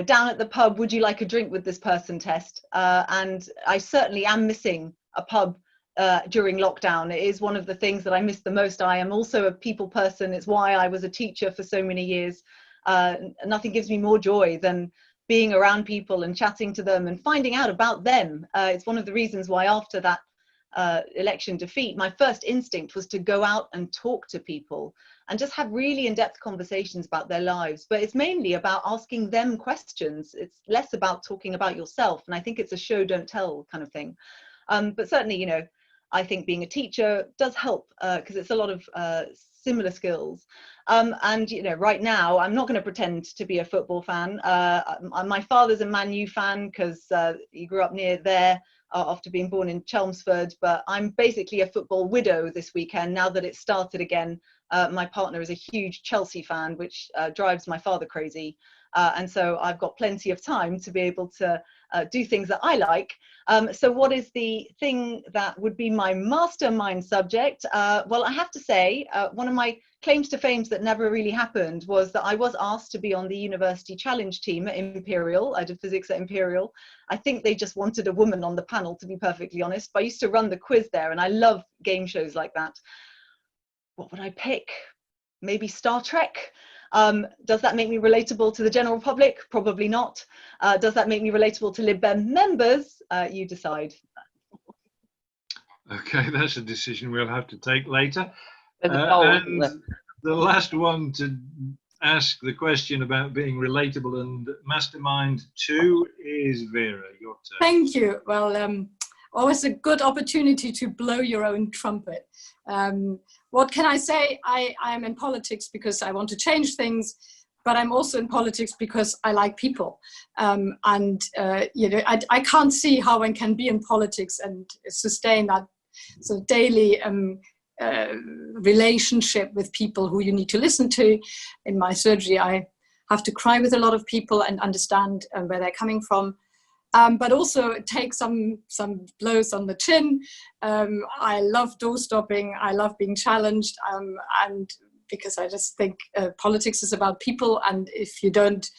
down at the pub, would you like a drink with this person test? And I certainly am missing a pub during lockdown. It is one of the things that I miss the most. I am also a people person. It's why I was a teacher for so many years. Nothing gives me more joy than being around people and chatting to them and finding out about them. It's one of the reasons why after that election defeat, my first instinct was to go out and talk to people and just have really in-depth conversations about their lives. But it's mainly about asking them questions. It's less about talking about yourself. And I think it's a show, don't tell kind of thing. But certainly, I think being a teacher does help because it's a lot of similar skills. And, right now, I'm not going to pretend to be a football fan. My father's a Man U fan because he grew up near there after being born in Chelmsford. But I'm basically a football widow this weekend now that it's started again. My partner is a huge Chelsea fan, which drives my father crazy. And so I've got plenty of time to be able to do things that I like. So what is the thing that would be my mastermind subject? Well, I have to say, one of my claims to fame that never really happened was that I was asked to be on the university challenge team at Imperial. I did physics at Imperial. I think they just wanted a woman on the panel, to be perfectly honest. But I used to run the quiz there, and I love game shows like that. What would I pick? Maybe Star Trek? Does that make me relatable to the general public? Probably not. Does that make me relatable to Lib Dem members? You decide. Okay, that's a decision we'll have to take later. There's a poll, isn't And there? the last one to ask the question about being relatable and mastermind too is Vera, your turn. Thank you. Well, always a good opportunity to blow your own trumpet. What can I say? I'm in politics because I want to change things, but I'm also in politics because I like people. You know, I can't see how one can be in politics and sustain that sort of daily relationship with people who you need to listen to. In my surgery, I have to cry with a lot of people and understand where they're coming from. But also take some blows on the chin. I love door stopping. I love being challenged, and because I just think politics is about people. And if you don't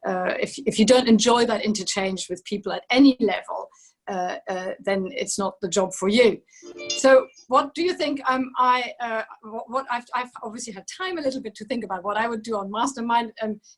enjoy that interchange with people at any level, then it's not the job for you. So what do you think? What I've obviously had time a little bit to think about what I would do on Mastermind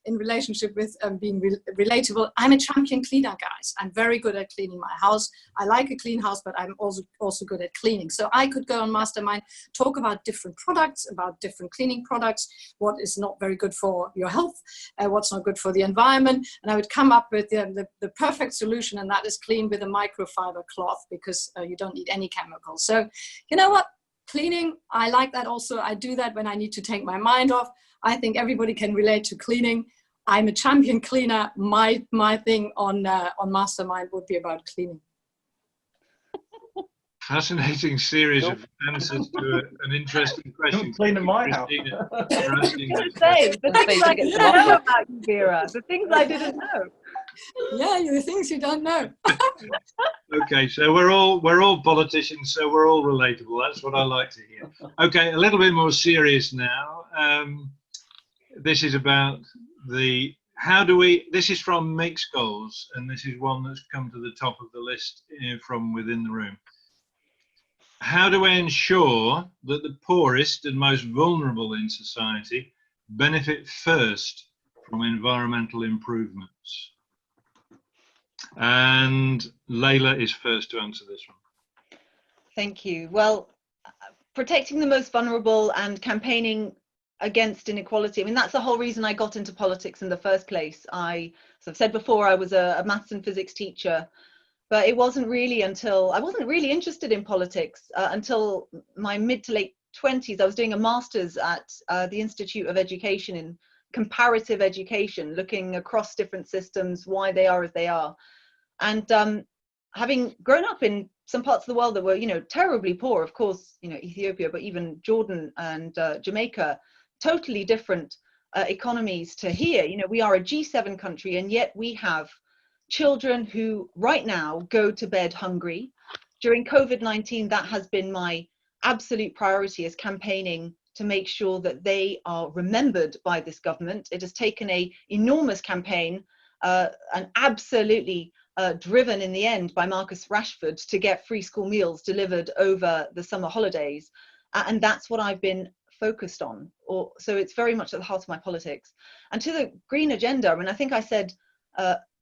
in relationship with being relatable. I'm a champion cleaner, guys. I'm very good at cleaning my house. I like a clean house, but I'm also good at cleaning. So I could go on Mastermind, talk about different products, about different cleaning products, what is not very good for your health, what's not good for the environment, and I would come up with the perfect solution, and that is clean with a microfiber cloth, because you don't need any chemicals. So you know what? Cleaning, I like that also. I do that when I need to take my mind off. I think everybody can relate to cleaning. I'm a champion cleaner. My thing on Mastermind would be about cleaning. Fascinating series of answers to an interesting question. Don't clean in my house. For asking I this. say, the Let's things say I you get didn't some know offers. about you, Vera. The things I didn't know. Yeah, the things you don't know. Okay, so we're all politicians, so we're all relatable. That's what I like to hear. Okay, a little bit more serious now. This is about this is from Mixed Goals, and this is one that's come to the top of the list from within the room. How do I ensure that the poorest and most vulnerable in society benefit first from environmental improvements? And Layla is first to answer this one. Thank you. Well, protecting the most vulnerable and campaigning against inequality. I mean, that's the whole reason I got into politics in the first place. As I've said before, I was a maths and physics teacher, but it wasn't really until I wasn't really interested in politics until my mid to late 20s. I was doing a master's at the Institute of Education in comparative education, looking across different systems, why they are as they are. And having grown up in some parts of the world that were, you know, terribly poor, of course, you know, Ethiopia, but even Jordan and Jamaica, totally different economies to here. You know, we are a G7 country, and yet we have children who right now go to bed hungry. During COVID-19, that has been my absolute priority, is campaigning to make sure that they are remembered by this government. It has taken an enormous campaign and absolutely driven in the end by Marcus Rashford to get free school meals delivered over the summer holidays. And that's what I've been focused on. So it's very much at the heart of my politics. And to the green agenda, I mean, I think I said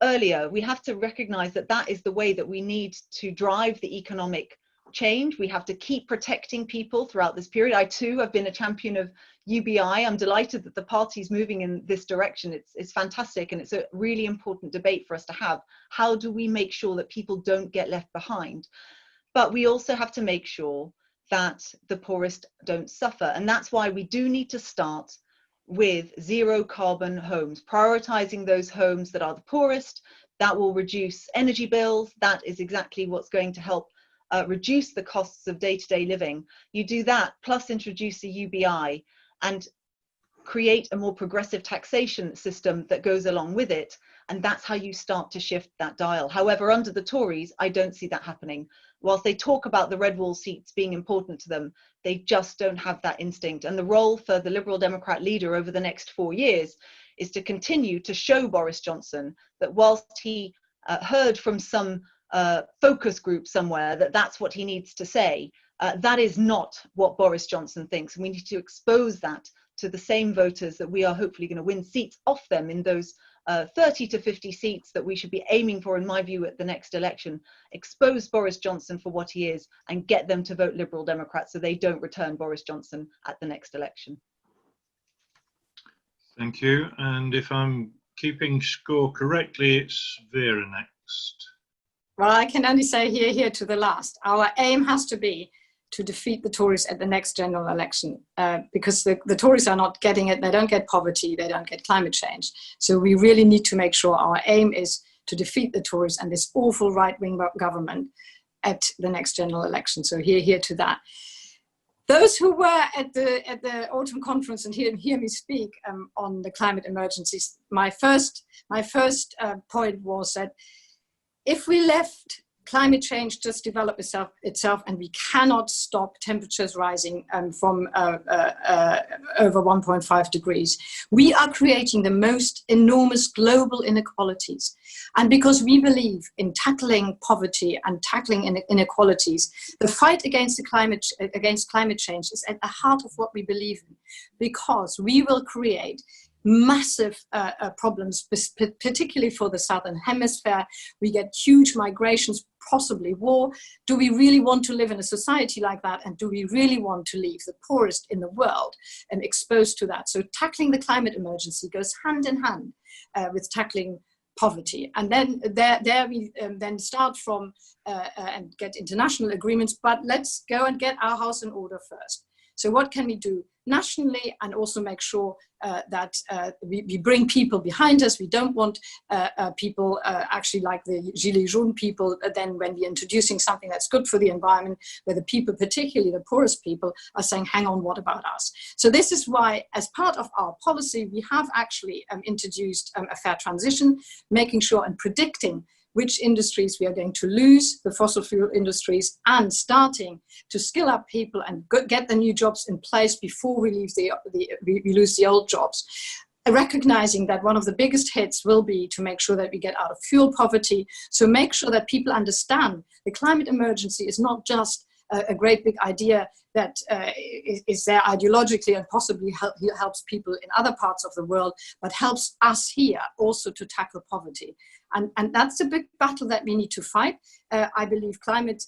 earlier, we have to recognize that that is the way that we need to drive the economic change. We have to keep protecting people throughout this period. I too have been a champion of UBI. I'm delighted that the party's moving in this direction. It's fantastic, and it's a really important debate for us to have. How do we make sure that people don't get left behind? But we also have to make sure that the poorest don't suffer. And that's why we do need to start with zero carbon homes, prioritizing those homes that are the poorest. That will reduce energy bills. That is exactly what's going to help reduce the costs of day-to-day living. You do that, plus introduce a UBI and create a more progressive taxation system that goes along with it. And that's how you start to shift that dial. However, under the Tories, I don't see that happening. Whilst they talk about the red wall seats being important to them, they just don't have that instinct. And the role for the Liberal Democrat leader over the next 4 years is to continue to show Boris Johnson that whilst he heard from some focus group somewhere that that's what he needs to say, that is not what Boris Johnson thinks. And we need to expose that to the same voters that we are hopefully going to win seats off them in those 30 to 50 seats that we should be aiming for, in my view, at the next election, expose Boris Johnson for what he is and get them to vote Liberal Democrat so they don't return Boris Johnson at the next election. Thank you. And if I'm keeping score correctly, it's Vera next. Well, I can only say here to the last. Our aim has to be to defeat the Tories at the next general election, because the Tories are not getting it. They don't get poverty. They don't get climate change. So we really need to make sure our aim is to defeat the Tories and this awful right-wing government at the next general election. So here to that. Those who were at the autumn conference and hear me speak on the climate emergencies, my first point was that if we left climate change just develop itself, and we cannot stop temperatures rising from over 1.5 degrees, we are creating the most enormous global inequalities. And because we believe in tackling poverty and tackling inequalities, the fight against climate change is at the heart of what we believe in, because we will create massive problems, particularly for the Southern Hemisphere. We get huge migrations, possibly war. Do we really want to live in a society like that? And do we really want to leave the poorest in the world and exposed to that? So tackling the climate emergency goes hand in hand with tackling poverty. And then there we then start from and get international agreements, but let's go and get our house in order first. So what can we do nationally, and also make sure that we bring people behind us? We don't want people actually like the gilets jaunes people, then when we're introducing something that's good for the environment, where the people, particularly the poorest people, are saying, hang on, what about us? So this is why, as part of our policy, we have actually introduced a fair transition, making sure and predicting which industries we are going to lose, the fossil fuel industries, and starting to skill up people and get the new jobs in place before we lose the old jobs. Recognizing that one of the biggest hits will be to make sure that we get out of fuel poverty. So make sure that people understand the climate emergency is not just a great big idea that is there ideologically and possibly helps people in other parts of the world, but helps us here also to tackle poverty. And that's a big battle that we need to fight. I believe climate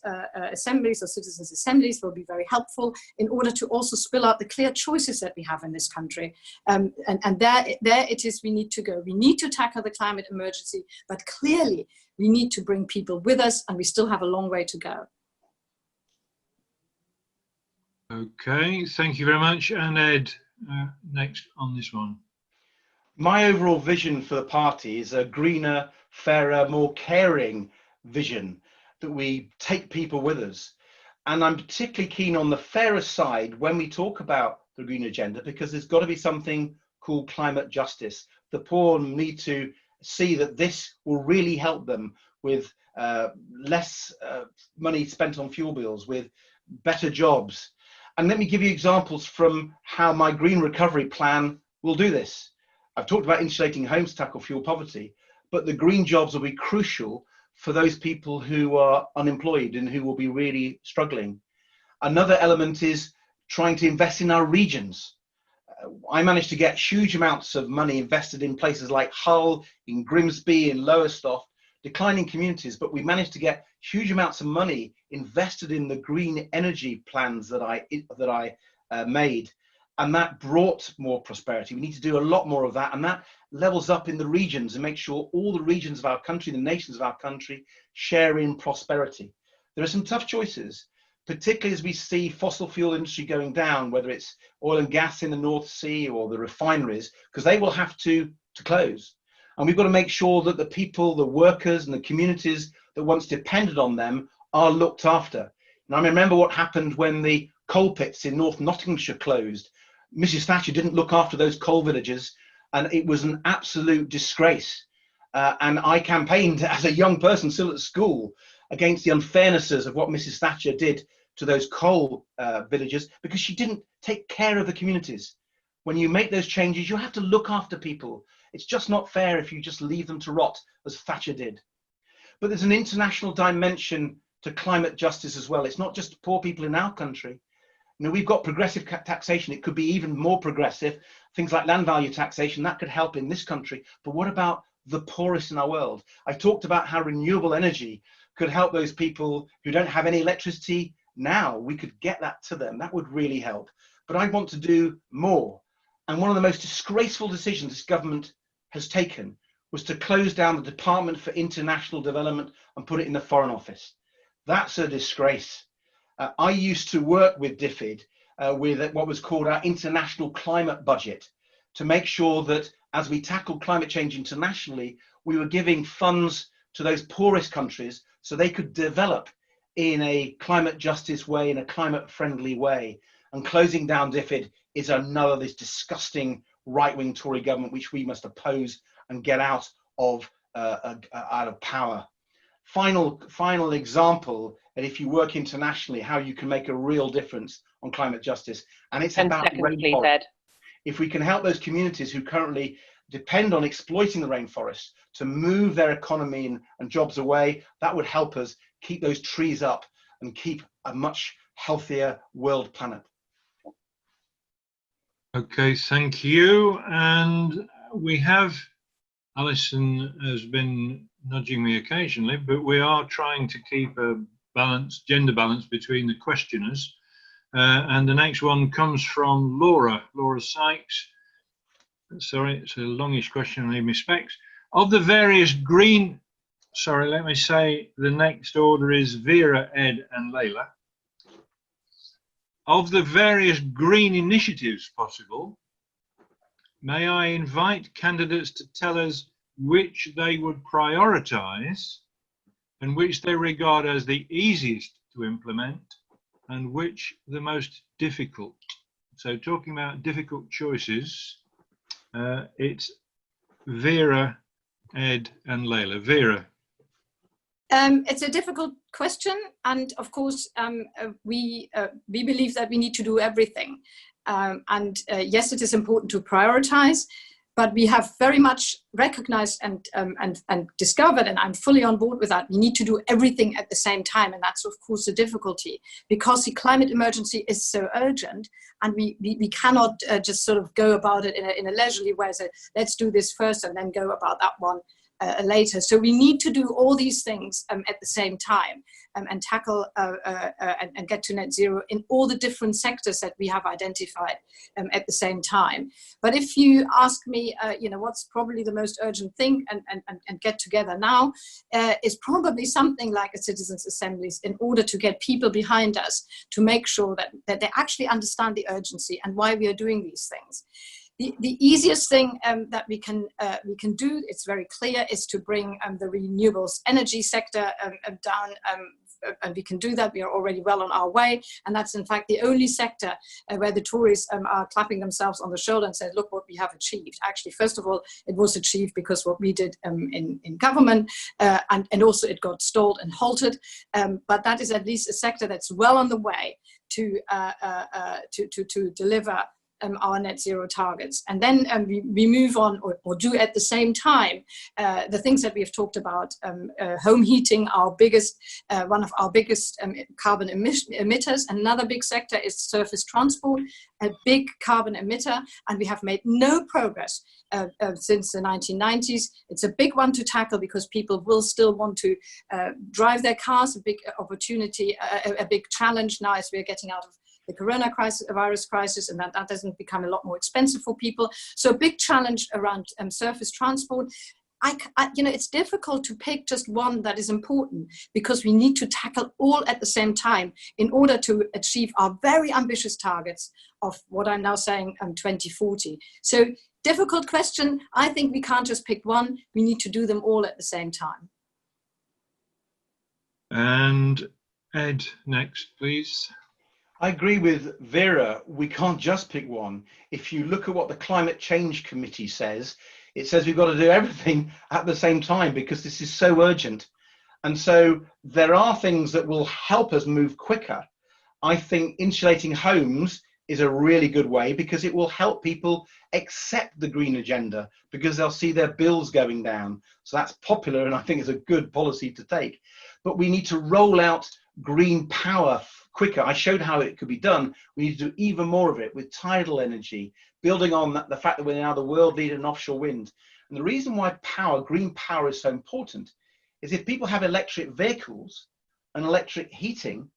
assemblies or citizens' assemblies will be very helpful in order to also spill out the clear choices that we have in this country. And there it is we need to go. We need to tackle the climate emergency, but clearly we need to bring people with us, and we still have a long way to go. Okay, thank you very much. And Ed, next on this one. My overall vision for the party is a greener, fairer, more caring vision, that we take people with us. And I'm particularly keen on the fairer side when we talk about the green agenda, because there's got to be something called climate justice. The poor need to see that this will really help them with less money spent on fuel bills, with better jobs. And let me give you examples from how my green recovery plan will do this. I've talked about insulating homes to tackle fuel poverty, but the green jobs will be crucial for those people who are unemployed and who will be really struggling. Another element is trying to invest in our regions. I managed to get huge amounts of money invested in places like Hull, in Grimsby, in Lowestoft, declining communities, but we managed to get huge amounts of money invested in the green energy plans that I made, and that brought more prosperity. We need to do a lot more of that, and that levels up in the regions and make sure all the regions of our country, the nations of our country, share in prosperity. There are some tough choices, particularly as we see fossil fuel industry going down, whether it's oil and gas in the North Sea or the refineries, because they will have to close. And we've got to make sure that the people, the workers and the communities that once depended on them are looked after. And I remember what happened when the coal pits in North Nottinghamshire closed. Mrs. Thatcher didn't look after those coal villages, and it was an absolute disgrace. And I campaigned as a young person still at school against the unfairnesses of what Mrs. Thatcher did to those coal villages, because she didn't take care of the communities. When you make those changes, you have to look after people. It's just not fair if you just leave them to rot, as Thatcher did. But there's an international dimension to climate justice as well. It's not just poor people in our country. You know, we've got progressive taxation. It could be even more progressive. Things like land value taxation, that could help in this country. But what about the poorest in our world? I talked about how renewable energy could help those people who don't have any electricity now. We could get that to them. That would really help. But I want to do more. And one of the most disgraceful decisions this government has taken was to close down the Department for International Development and put it in the Foreign Office. That's a disgrace. I used to work with DFID with what was called our international climate budget to make sure that as we tackle climate change internationally, we were giving funds to those poorest countries so they could develop in a climate justice way, in a climate friendly way. And closing down DFID is another this disgusting right-wing Tory government which we must oppose and get out of power. Final example, and if you work internationally, how you can make a real difference on climate justice, and it's 10 about seconds, rainforest. please, Ed. If we can help those communities who currently depend on exploiting the rainforest to move their economy and jobs away, that would help us keep those trees up and keep a much healthier world planet. Okay, thank you. And we have, Alison has been nudging me occasionally, but we are trying to keep a balance, gender balance between the questioners. And the next one comes from Laura Sykes. Sorry, it's a longish question, I need my specs. Of the various green, sorry, let me say the next order is Vera, Ed and Layla. Of the various green initiatives possible, may I invite candidates to tell us which they would prioritise and which they regard as the easiest to implement and which the most difficult. So talking about difficult choices, it's Vera, Ed and Layla. Vera. It's a difficult question, and of course we believe that we need to do everything. Yes, it is important to prioritize, but we have very much recognized and discovered, and I'm fully on board with that, we need to do everything at the same time, and that's of course a difficulty because the climate emergency is so urgent, and we cannot just sort of go about it in a leisurely way, so let's do this first and then go about that one later. So we need to do all these things at the same time and tackle and get to net zero in all the different sectors that we have identified at the same time. But if you ask me, you know, what's probably the most urgent thing and get together now is probably something like a citizens' assemblies in order to get people behind us to make sure that they actually understand the urgency and why we are doing these things. The easiest thing that we can do, it's very clear, is to bring the renewables energy sector down, and we can do that. We are already well on our way, and that's in fact the only sector where the Tories are clapping themselves on the shoulder and said, look what we have achieved. Actually, first of all, it was achieved because what we did in government, and also it got stalled and halted, but that is at least a sector that's well on the way to deliver our net zero targets. And then we move on or do at the same time the things that we have talked about, home heating, our biggest, one of our biggest carbon emitters. Another big sector is surface transport, a big carbon emitter, and we have made no progress since the 1990s. It's a big one to tackle because people will still want to drive their cars, a big opportunity, a big challenge now as we're getting out of the coronavirus crisis, and that doesn't become a lot more expensive for people. So a big challenge around surface transport. You know, it's difficult to pick just one that is important because we need to tackle all at the same time in order to achieve our very ambitious targets of what I'm now saying 2040. So difficult question. I think we can't just pick one. We need to do them all at the same time. And Ed, next, please. I agree with Vera. We can't just pick one. If you look at what the Climate Change Committee says, it says we've got to do everything at the same time because this is so urgent. And so there are things that will help us move quicker. I think insulating homes is a really good way because it will help people accept the green agenda because they'll see their bills going down. So that's popular, and I think it's a good policy to take. But we need to roll out green power quicker. I showed how it could be done. We need to do even more of it with tidal energy, building on that, the fact that we're now the world leader in offshore wind. And the reason why power, green power, is so important is if people have electric vehicles and electric heating,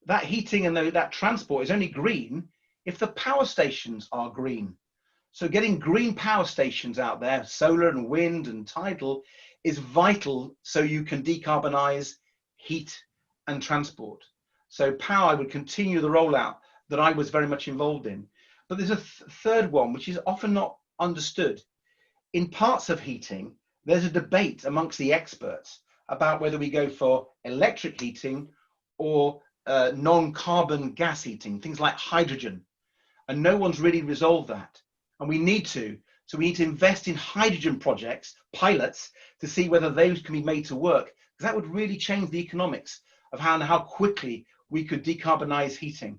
that heating and that transport is only green if the power stations are green. So getting green power stations out there, solar and wind and tidal, is vital so you can decarbonize heat and transport. So power would continue the rollout that I was very much involved in. But there's a third one, which is often not understood. In parts of heating, there's a debate amongst the experts about whether we go for electric heating or non-carbon gas heating, things like hydrogen. And no one's really resolved that. And we need to. So we need to invest in hydrogen projects, pilots, to see whether those can be made to work. Because that would really change the economics of how quickly we could decarbonize heating.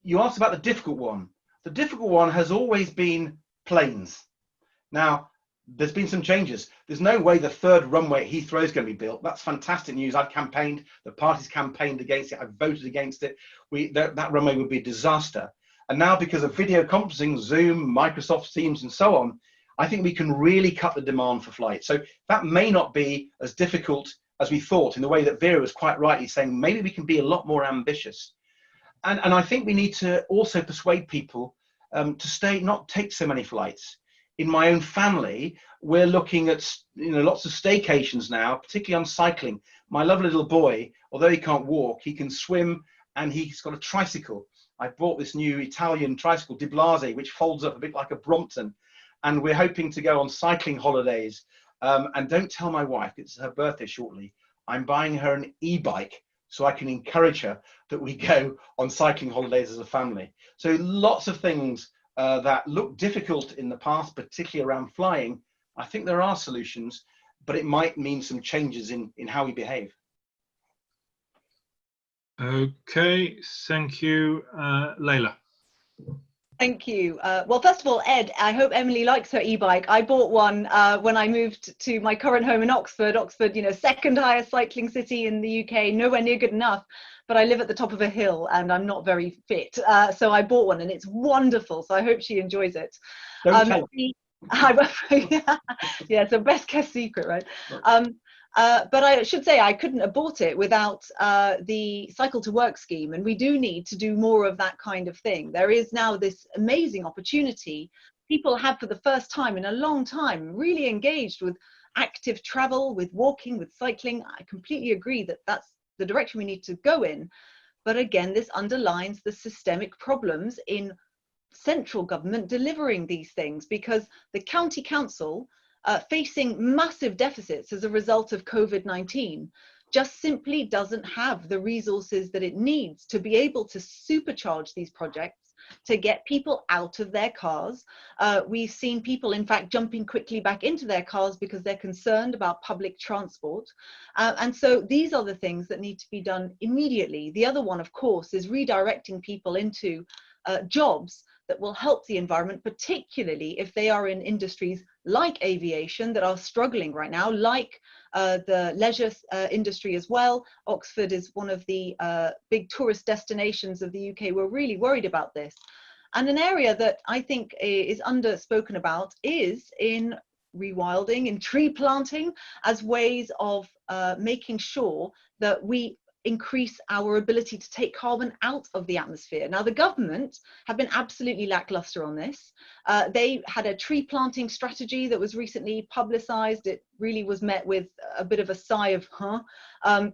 You asked about the difficult one. The difficult one has always been planes. Now, there's been some changes. There's no way the third runway at Heathrow is going to be built. That's fantastic news. I've campaigned, the party's campaigned against it. I've voted against it. That runway would be a disaster. And now, because of video conferencing, Zoom, Microsoft Teams, and so on, I think we can really cut the demand for flight. So that may not be as difficult as we thought, in the way that Vera was quite rightly saying, maybe we can be a lot more ambitious. And I think we need to also persuade people to not take so many flights. In my own family, we're looking at lots of staycations now, particularly on cycling. My lovely little boy, although he can't walk, he can swim, and he's got a tricycle. I bought this new Italian tricycle, Di Blasi, which folds up a bit like a Brompton, and we're hoping to go on cycling holidays. And don't tell my wife, it's her birthday shortly, I'm buying her an e-bike so I can encourage her that we go on cycling holidays as a family. So lots of things that look difficult in the past, particularly around flying. I think there are solutions, but it might mean some changes in how we behave. Okay, thank you, Leila. Thank you. Well, first of all, Ed, I hope Emily likes her e-bike. I bought one when I moved to my current home in Oxford. Oxford, second highest cycling city in the UK, nowhere near good enough. But I live at the top of a hill and I'm not very fit. So I bought one and it's wonderful. So I hope she enjoys it. Don't tell yeah, it's a best kept secret, right? But I should say I couldn't have bought it without the Cycle to Work scheme, and we do need to do more of that kind of thing. There is now this amazing opportunity. People have, for the first time in a long time, really engaged with active travel, with walking, with cycling. I completely agree that that's the direction we need to go in. But again, this underlines the systemic problems in central government delivering these things, because the county council, facing massive deficits as a result of COVID-19, just simply doesn't have the resources that it needs to be able to supercharge these projects, to get people out of their cars. We've seen people, in fact, jumping quickly back into their cars because they're concerned about public transport. And so these are the things that need to be done immediately. The other one, of course, is redirecting people into jobs that will help the environment, particularly if they are in industries like aviation that are struggling right now, like the leisure industry as well. Oxford is one of the big tourist destinations of the UK. We're really worried about this. And an area that I think is underspoken about is in rewilding, in tree planting, as ways of making sure that we increase our ability to take carbon out of the atmosphere. Now, the government have been absolutely lackluster on this. They had a tree planting strategy that was recently publicized. It really was met with a bit of a sigh of,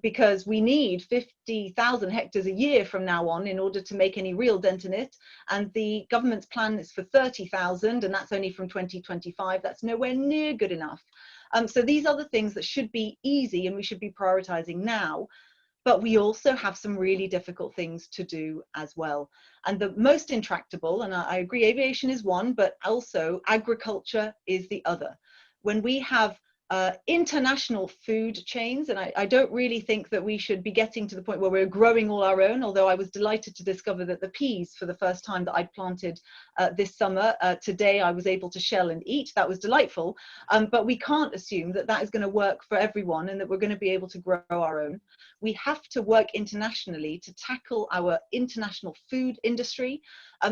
because we need 50,000 hectares a year from now on in order to make any real dent in it. And the government's plan is for 30,000, and that's only from 2025. That's nowhere near good enough. So these are the things that should be easy and we should be prioritizing now. But we also have some really difficult things to do as well. And the most intractable, and I agree, aviation is one, but also agriculture is the other. When we have international food chains, and I don't really think that we should be getting to the point where we're growing all our own, although I was delighted to discover that the peas, for the first time that I'd planted this summer, today I was able to shell and eat. That was delightful, but we can't assume that that is going to work for everyone and that we're going to be able to grow our own. We have to work internationally to tackle our international food industry,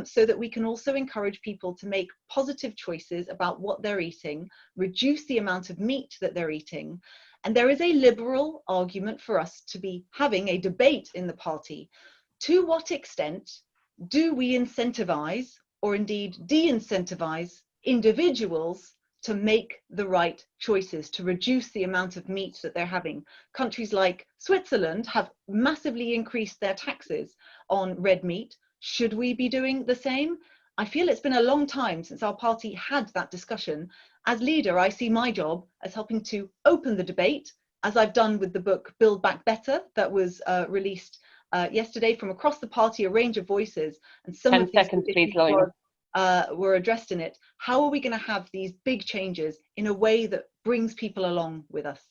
so that we can also encourage people to make positive choices about what they're eating, reduce the amount of meat that they're eating. And there is a liberal argument for us to be having a debate in the party. To what extent do we incentivize, or indeed de-incentivize, individuals to make the right choices, to reduce the amount of meat that they're having? Countries like Switzerland have massively increased their taxes on red meat. Should we be doing the same? I feel it's been a long time since our party had that discussion. As leader, I see my job as helping to open the debate, as I've done with the book Build Back Better that was released yesterday from across the party, a range of voices, and some 10 of these seconds, please, Lorna. were addressed in it. How are we going to have these big changes in a way that brings people along with us?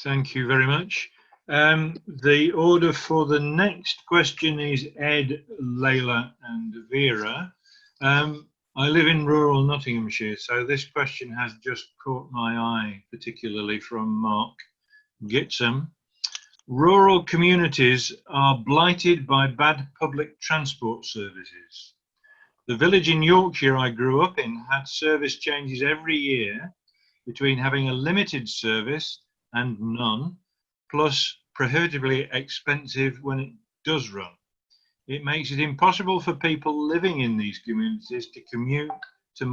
Thank you very much. The order for the next question is Ed, Layla and Vera. I live in rural Nottinghamshire, so this question has just caught my eye, particularly from Mark Gitsam. Rural communities are blighted by bad public transport services. The village in Yorkshire I grew up in had service changes every year, between having a limited service and none, plus prohibitively expensive when it does run. It makes it impossible for people living in these communities to commute to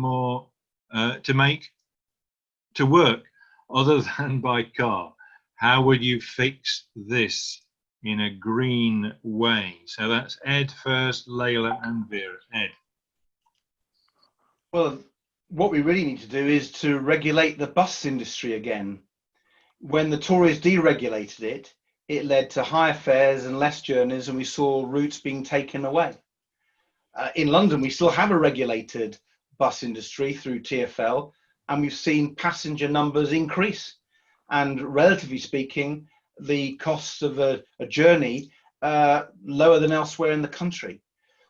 work other than by car. How would you fix this in a green way? So that's Ed first, Layla and Vera. Ed. Well, what we really need to do is to regulate the bus industry again. When the Tories deregulated it, it led to higher fares and less journeys, and we saw routes being taken away. In London, we still have a regulated bus industry through TfL, and we've seen passenger numbers increase. And relatively speaking, the costs of a journey lower than elsewhere in the country.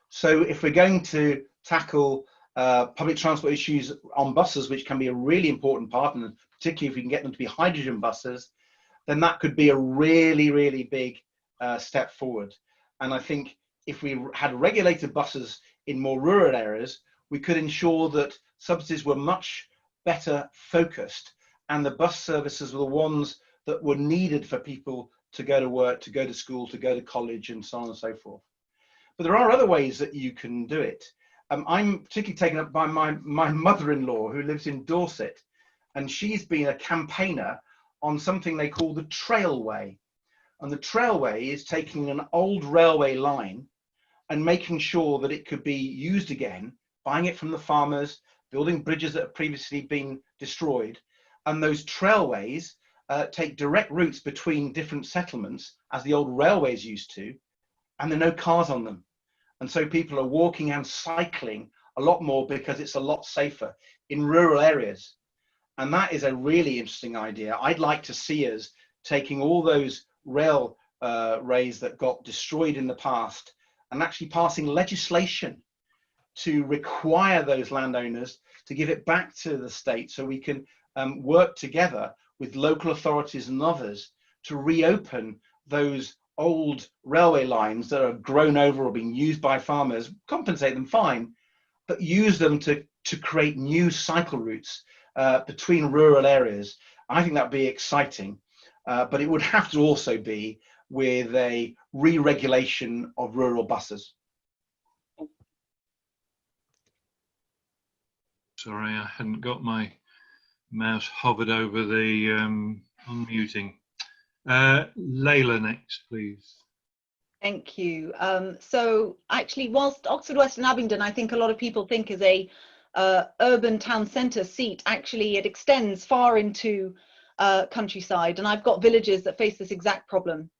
So if we're going to tackle public transport issues on buses, which can be a really important part, and particularly if we can get them to be hydrogen buses, then that could be a really, really big step forward. And I think if we had regulated buses in more rural areas, we could ensure that subsidies were much better focused, and the bus services were the ones that were needed for people to go to work, to go to school, to go to college, and so on and so forth. But there are other ways that you can do it. I'm particularly taken up by my mother-in-law, who lives in Dorset, and she's been a campaigner on something they call the Trailway. And the Trailway is taking an old railway line and making sure that it could be used again, buying it from the farmers, building bridges that have previously been destroyed. And those trailways take direct routes between different settlements, as the old railways used to, and there are no cars on them. And so people are walking and cycling a lot more because it's a lot safer in rural areas. And that is a really interesting idea. I'd like to see us taking all those railways that got destroyed in the past and actually passing legislation to require those landowners to give it back to the state, so we can work together with local authorities and others to reopen those old railway lines that are grown over or being used by farmers, compensate them fine, but use them to create new cycle routes between rural areas. I think that'd be exciting, but it would have to also be with a re-regulation of rural buses. Sorry, I hadn't got my mouse hovered over the unmuting. Layla next, please. Thank you. So actually, whilst Oxford West and Abingdon, I think a lot of people think is a urban town centre seat, actually it extends far into countryside, and I've got villages that face this exact problem.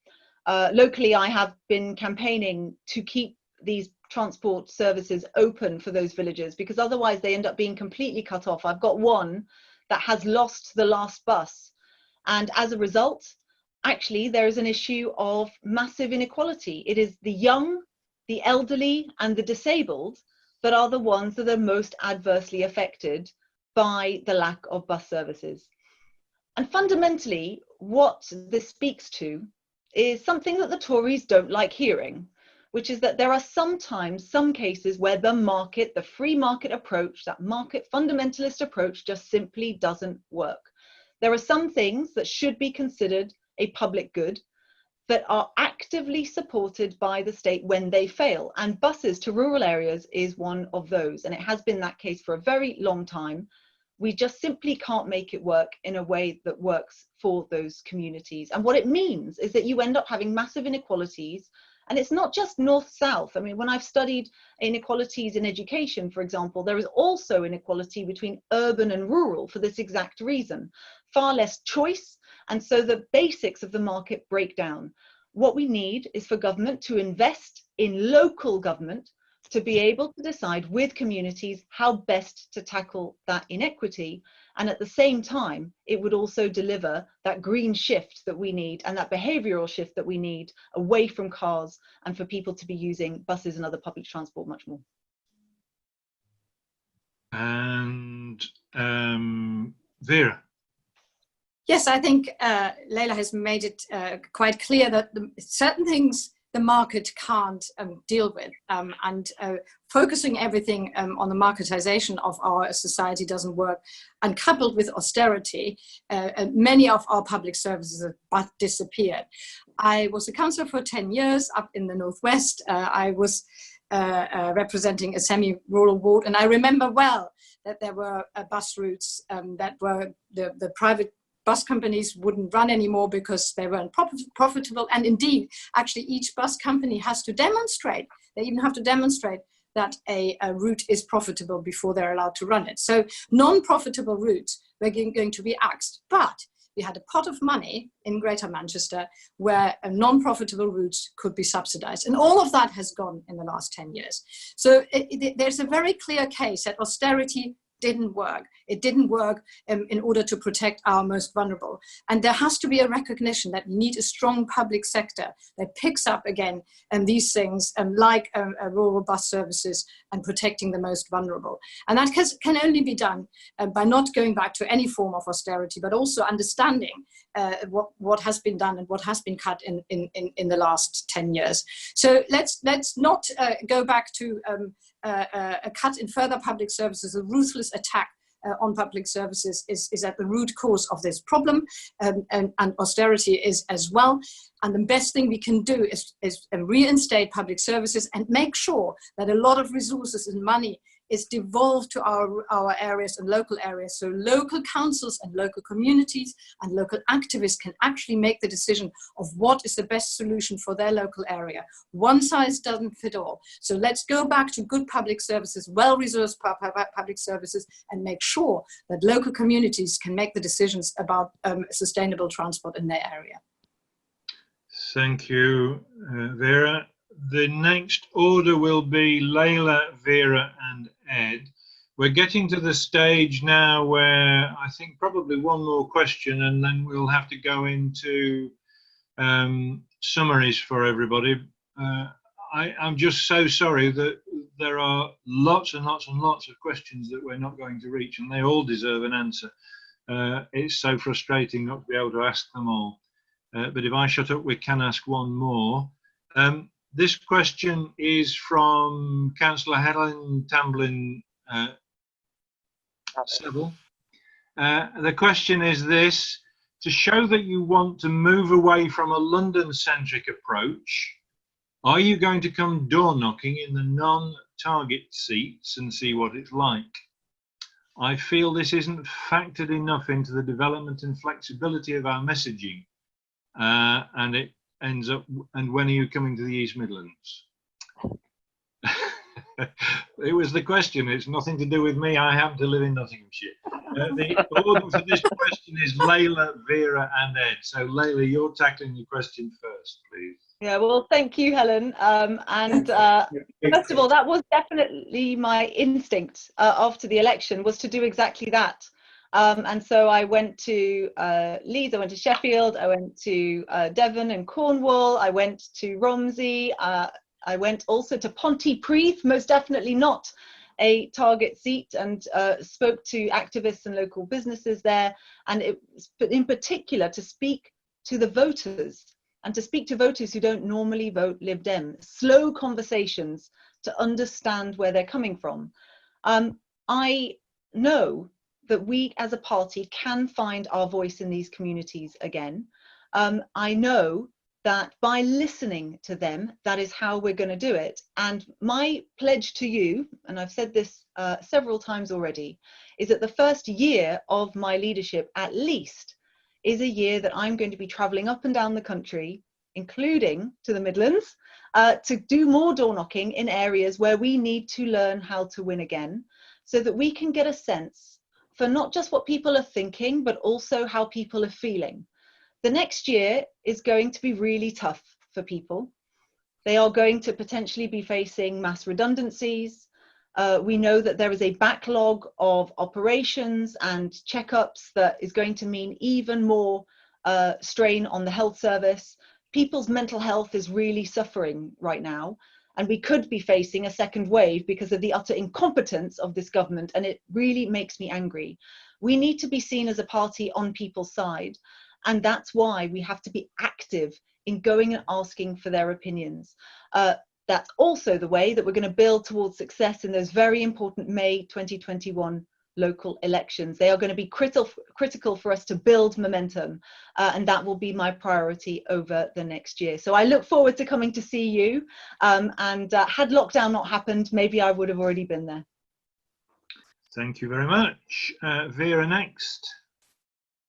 Locally, I have been campaigning to keep these transport services open for those villages, because otherwise they end up being completely cut off. I've got one that has lost the last bus. And as a result, actually, there is an issue of massive inequality. It is the young, the elderly, and the disabled that are the ones that are most adversely affected by the lack of bus services. And fundamentally, what this speaks to is something that the Tories don't like hearing, which is that there are sometimes some cases where the market, the free market approach, that market fundamentalist approach just simply doesn't work. There are some things that should be considered a public good that are actively supported by the state when they fail. And buses to rural areas is one of those. And it has been that case for a very long time. We just simply can't make it work in a way that works for those communities. And what it means is that you end up having massive inequalities. And it's not just north-south. I mean, when I've studied inequalities in education, for example, there is also inequality between urban and rural for this exact reason. Far less choice, and so the basics of the market break down. What we need is for government to invest in local government to be able to decide with communities how best to tackle that inequity. And at the same time, it would also deliver that green shift that we need and that behavioural shift that we need away from cars and for people to be using buses and other public transport much more. And Vera. Yes, I think Leila has made it quite clear that certain things the market can't deal with, and focusing everything on the marketization of our society doesn't work. And coupled with austerity, many of our public services have disappeared. I was a councillor for 10 years up in the Northwest. I was representing a semi-rural ward, and I remember well that there were bus routes that were the private bus companies wouldn't run anymore because they weren't profitable. And indeed, actually each bus company has to demonstrate, they even have to demonstrate that a route is profitable before they're allowed to run it. So non-profitable routes were going to be axed. But we had a pot of money in Greater Manchester where non-profitable routes could be subsidized. And all of that has gone in the last 10 years. So there's a very clear case that austerity didn't work. It didn't work in order to protect our most vulnerable. And there has to be a recognition that we need a strong public sector that picks up again these things like rural bus services and protecting the most vulnerable. And that can only be done by not going back to any form of austerity, but also understanding what has been done and what has been cut in the last 10 years. So let's not go back to a cut in further public services. A ruthless attack on public services is at the root cause of this problem, and austerity is as well. And the best thing we can do is reinstate public services and make sure that a lot of resources and money is devolved to our areas and local areas. So local councils and local communities and local activists can actually make the decision of what is the best solution for their local area. One size doesn't fit all. So let's go back to good public services, well-resourced public services, and make sure that local communities can make the decisions about sustainable transport in their area. Thank you, Vera. The next order will be Leila, Vera and Ed. We're getting to the stage now where I think probably one more question and then we'll have to go into summaries for everybody. I'm just so sorry that there are lots and lots and lots of questions that we're not going to reach, and they all deserve an answer. It's so frustrating not to be able to ask them all. But if I shut up, we can ask one more. This question is from Councillor Helen Tamblin Seville. The question is this: to show that you want to move away from a London-centric approach, are you going to come door knocking in the non-target seats and see what it's like? I feel this isn't factored enough into the development and flexibility of our messaging, and it ends up, and when are you coming to the East Midlands? It was the question. It's nothing to do with me. I happen to live in Nottinghamshire. The order for this question is Leila, Vera and Ed. So Leila, you're tackling the question first, please. Yeah, well, thank you, Helen. First of all, that was definitely my instinct after the election, was to do exactly that. And so I went to Leeds, I went to Sheffield, I went to Devon and Cornwall, I went to Romsey, I went also to Pontypridd, most definitely not a target seat, and spoke to activists and local businesses there, and in particular to speak to the voters, and to speak to voters who don't normally vote Lib Dem. Slow conversations to understand where they're coming from. I know that we as a party can find our voice in these communities again. I know that by listening to them, that is how we're going to do it. And my pledge to you, and I've said this several times already, is that the first year of my leadership, at least, is a year that I'm going to be traveling up and down the country, including to the Midlands, to do more door knocking in areas where we need to learn how to win again, so that we can get a sense for not just what people are thinking, but also how people are feeling. The next year is going to be really tough for people. They are going to potentially be facing mass redundancies. We know that there is a backlog of operations and checkups that is going to mean even more strain on the health service. People's mental health is really suffering right now, and we could be facing a second wave because of the utter incompetence of this government, and it really makes me angry. We need to be seen as a party on people's side, and that's why we have to be active in going and asking for their opinions. That's also the way that we're going to build towards success in those very important May 2021 local elections. They are going to be critical for us to build momentum, and that will be my priority over the next year. So I look forward to coming to see you, and had lockdown not happened, maybe I would have already been there. Thank you very much. Vera, next.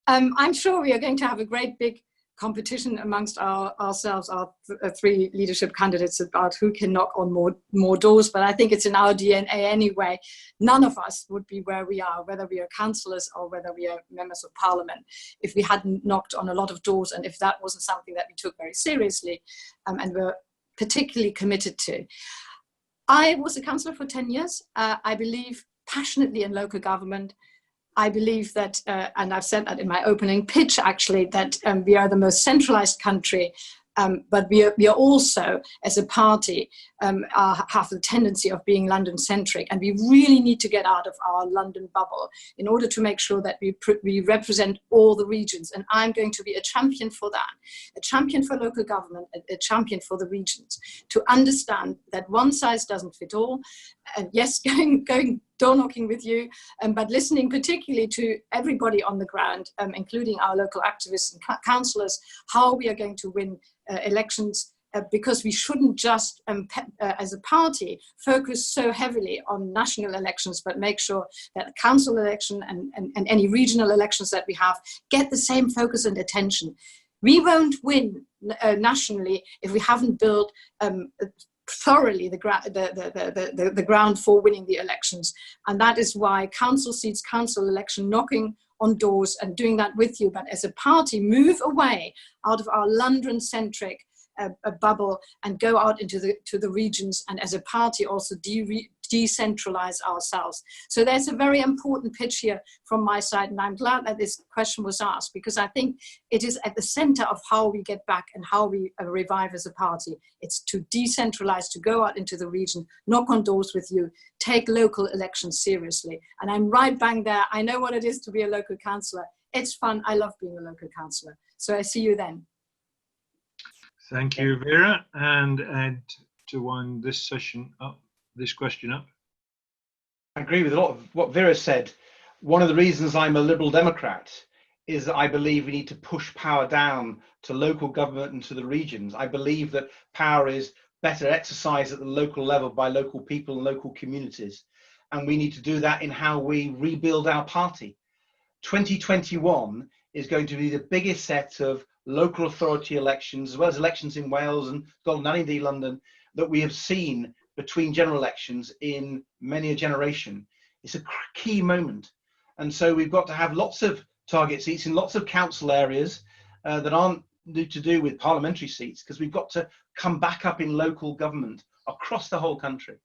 I'm sure we are going to have a great big competition amongst ourselves, our three leadership candidates, about who can knock on more doors. But I think it's in our DNA anyway. None of us would be where we are, whether we are councillors or whether we are members of parliament, if we hadn't knocked on a lot of doors, and if that wasn't something that we took very seriously and were particularly committed to. I was a councillor for 10 years. I believe passionately in local government. I believe that, and I've said that in my opening pitch actually, that we are the most centralized country, but we are also, as a party, have the tendency of being London-centric, and we really need to get out of our London bubble in order to make sure that we represent all the regions. And I'm going to be a champion for that, a champion for local government, a champion for the regions, to understand that one size doesn't fit all. And yes, going door knocking with you, but listening particularly to everybody on the ground, including our local activists and councillors, how we are going to win elections, because we shouldn't just, as a party, focus so heavily on national elections, but make sure that the council election and any regional elections that we have get the same focus and attention. We won't win nationally if we haven't built thoroughly the ground for winning the elections. And that is why council seats, council election, knocking on doors and doing that with you, but as a party, move away out of our London-centric bubble and go out into the regions, and as a party also decentralize ourselves. So there's a very important pitch here from my side, and I'm glad that this question was asked, because I think it is at the center of how we get back and how we revive as a party. It's to decentralize, to go out into the region, knock on doors with you, take local elections seriously. And I'm right bang there. I know what it is to be a local councillor. It's fun. I love being a local councillor. So I see you then. Thank you, Vera. And Ed, to wind this session up, this question up. I agree with a lot of what Vera said. One of the reasons I'm a Liberal Democrat is that I believe we need to push power down to local government and to the regions. I believe that power is better exercised at the local level by local people and local communities. And we need to do that in how we rebuild our party. 2021 is going to be the biggest set of local authority elections, as well as elections in Wales and Scotland and indeed London, that we have seen between general elections in many a generation. It's a key moment. And so we've got to have lots of target seats in lots of council areas that aren't to do with parliamentary seats, because we've got to come back up in local government across the whole country.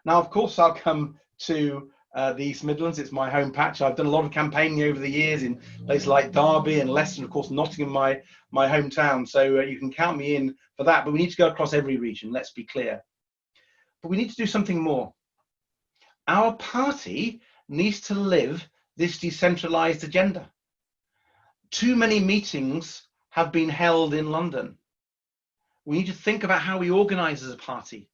Now, of course, I'll come to the East Midlands. It's my home patch. I've done a lot of campaigning over the years in places like Derby and Leicester, and of course Nottingham, my hometown. So you can count me in for that. But we need to go across every region, let's be clear. But we need to do something more. Our party needs to live this decentralized agenda. Too many meetings have been held in London. We need to think about how we organize as a party.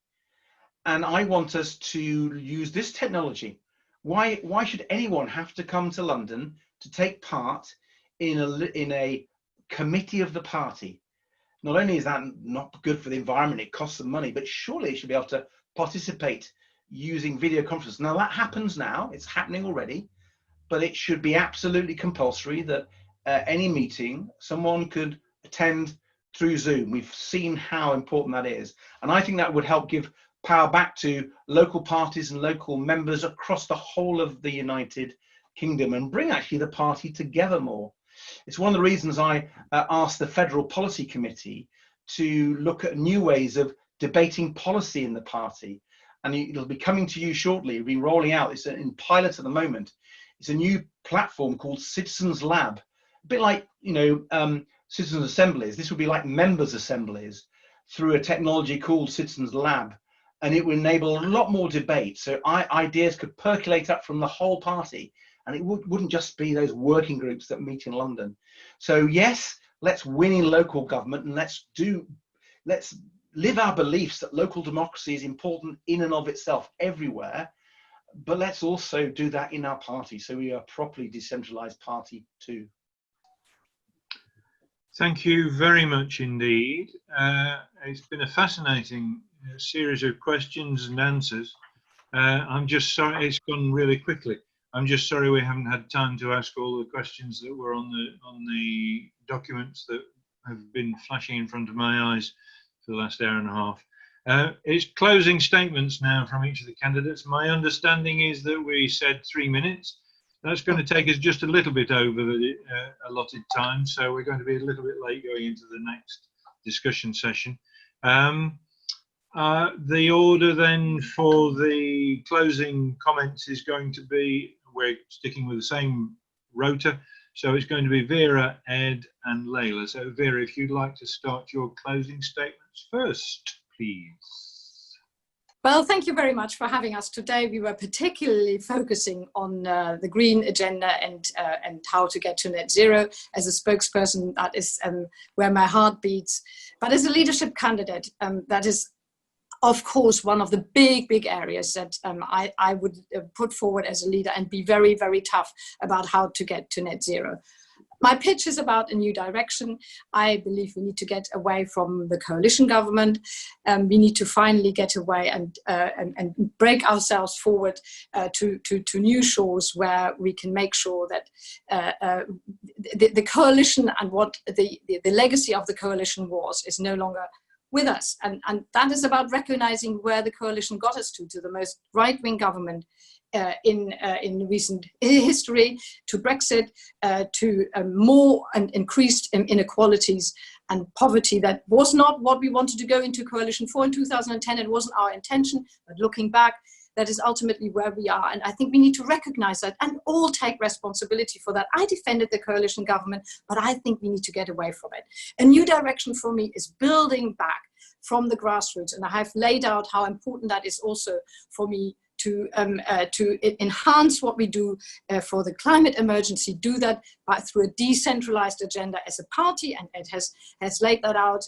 And I want us to use this technology. Why should anyone have to come to London to take part in a committee of the party? Not only is that not good for the environment, it costs them money, but surely they should be able to participate using video conference. Now that happens now, it's happening already, but it should be absolutely compulsory that any meeting someone could attend through Zoom. We've seen how important that is. And I think that would help give power back to local parties and local members across the whole of the United Kingdom and bring actually the party together more. It's one of the reasons I asked the Federal Policy Committee to look at new ways of debating policy in the party. And it'll be coming to you shortly. It'll be rolling out. It's in pilot at the moment. It's a new platform called Citizens Lab, a bit like, citizens assemblies. This would be like members assemblies through a technology called Citizens Lab, and it would enable a lot more debate. So ideas could percolate up from the whole party, and it wouldn't just be those working groups that meet in London. So yes, let's win in local government, and let's live our beliefs that local democracy is important in and of itself everywhere, but let's also do that in our party so we are a properly decentralized party too. Thank you very much indeed. It's been a fascinating series of questions and answers. I'm just sorry it's gone really quickly. I'm just sorry we haven't had time to ask all the questions that were on the documents that have been flashing in front of my eyes for the last hour and a half. It's closing statements now from each of the candidates. My understanding is that we said 3 minutes. That's going to take us just a little bit over the allotted time, so we're going to be a little bit late going into the next discussion session. The order then for the closing comments is going to be, we're sticking with the same rota, so it's going to be Vera, Ed and Layla. So Vera, if you'd like to start your closing statements first, please. Well, thank you very much for having us today. We were particularly focusing on the green agenda and how to get to net zero. As a spokesperson, that is where my heart beats. But as a leadership candidate, that is, of course, one of the big areas that I would put forward as a leader and be very, very tough about how to get to net zero. My pitch is about a new direction. I believe we need to get away from the coalition government. We need to finally get away and break ourselves forward to new shores where we can make sure that the coalition and what the legacy of the coalition was is no longer with us. And that is about recognizing where the coalition got us to the most right-wing government in recent history, to Brexit, to more and increased inequalities and poverty. That was not what we wanted to go into coalition for in 2010. It wasn't our intention, but looking back, that is ultimately where we are. And I think we need to recognize that and all take responsibility for that. I defended the coalition government, but I think we need to get away from it. A new direction for me is building back from the grassroots. And I have laid out how important that is also for me to enhance what we do for the climate emergency, do that through a decentralized agenda as a party, and Ed has laid that out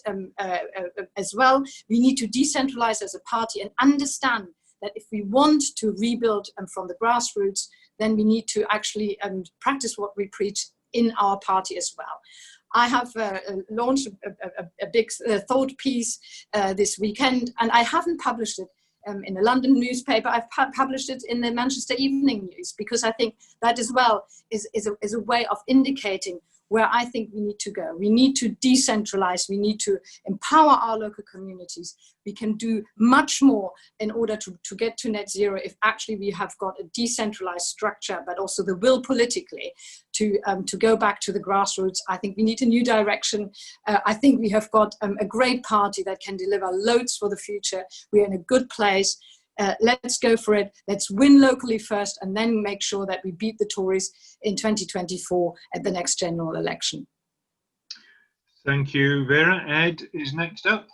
as well. We need to decentralize as a party and understand that if we want to rebuild from the grassroots, then we need to actually practice what we preach in our party as well. I have launched a big thought piece this weekend, and I haven't published it in a London newspaper. I've published it in the Manchester Evening News, because I think that as well is a way of indicating where I think we need to go. We need to decentralize, we need to empower our local communities. We can do much more in order to get to net zero if actually we have got a decentralized structure, but also the will politically to go back to the grassroots. I think we need a new direction. I think we have got a great party that can deliver loads for the future. We're in a good place. let's go for it. Let's win locally first and then make sure that we beat the Tories in 2024 at the next general election. Thank you, Vera. Ed is next up.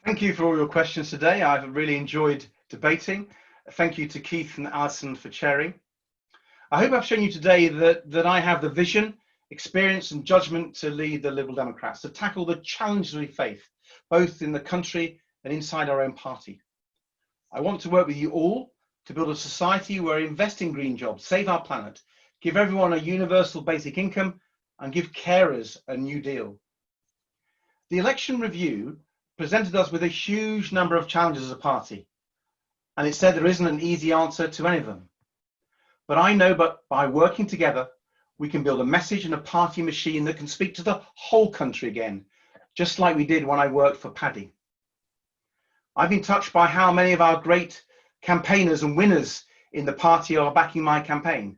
Thank you for all your questions today. I've really enjoyed debating. Thank you to Keith and Alison for chairing. I hope I've shown you today that I have the vision, experience and judgment to lead the Liberal Democrats, to tackle the challenges we face, both in the country and inside our own party. I want to work with you all to build a society where we invest in green jobs, save our planet, give everyone a universal basic income and give carers a new deal. The election review presented us with a huge number of challenges as a party, and it said there isn't an easy answer to any of them. But I know by working together, we can build a message and a party machine that can speak to the whole country again, just like we did when I worked for Paddy. I've been touched by how many of our great campaigners and winners in the party are backing my campaign.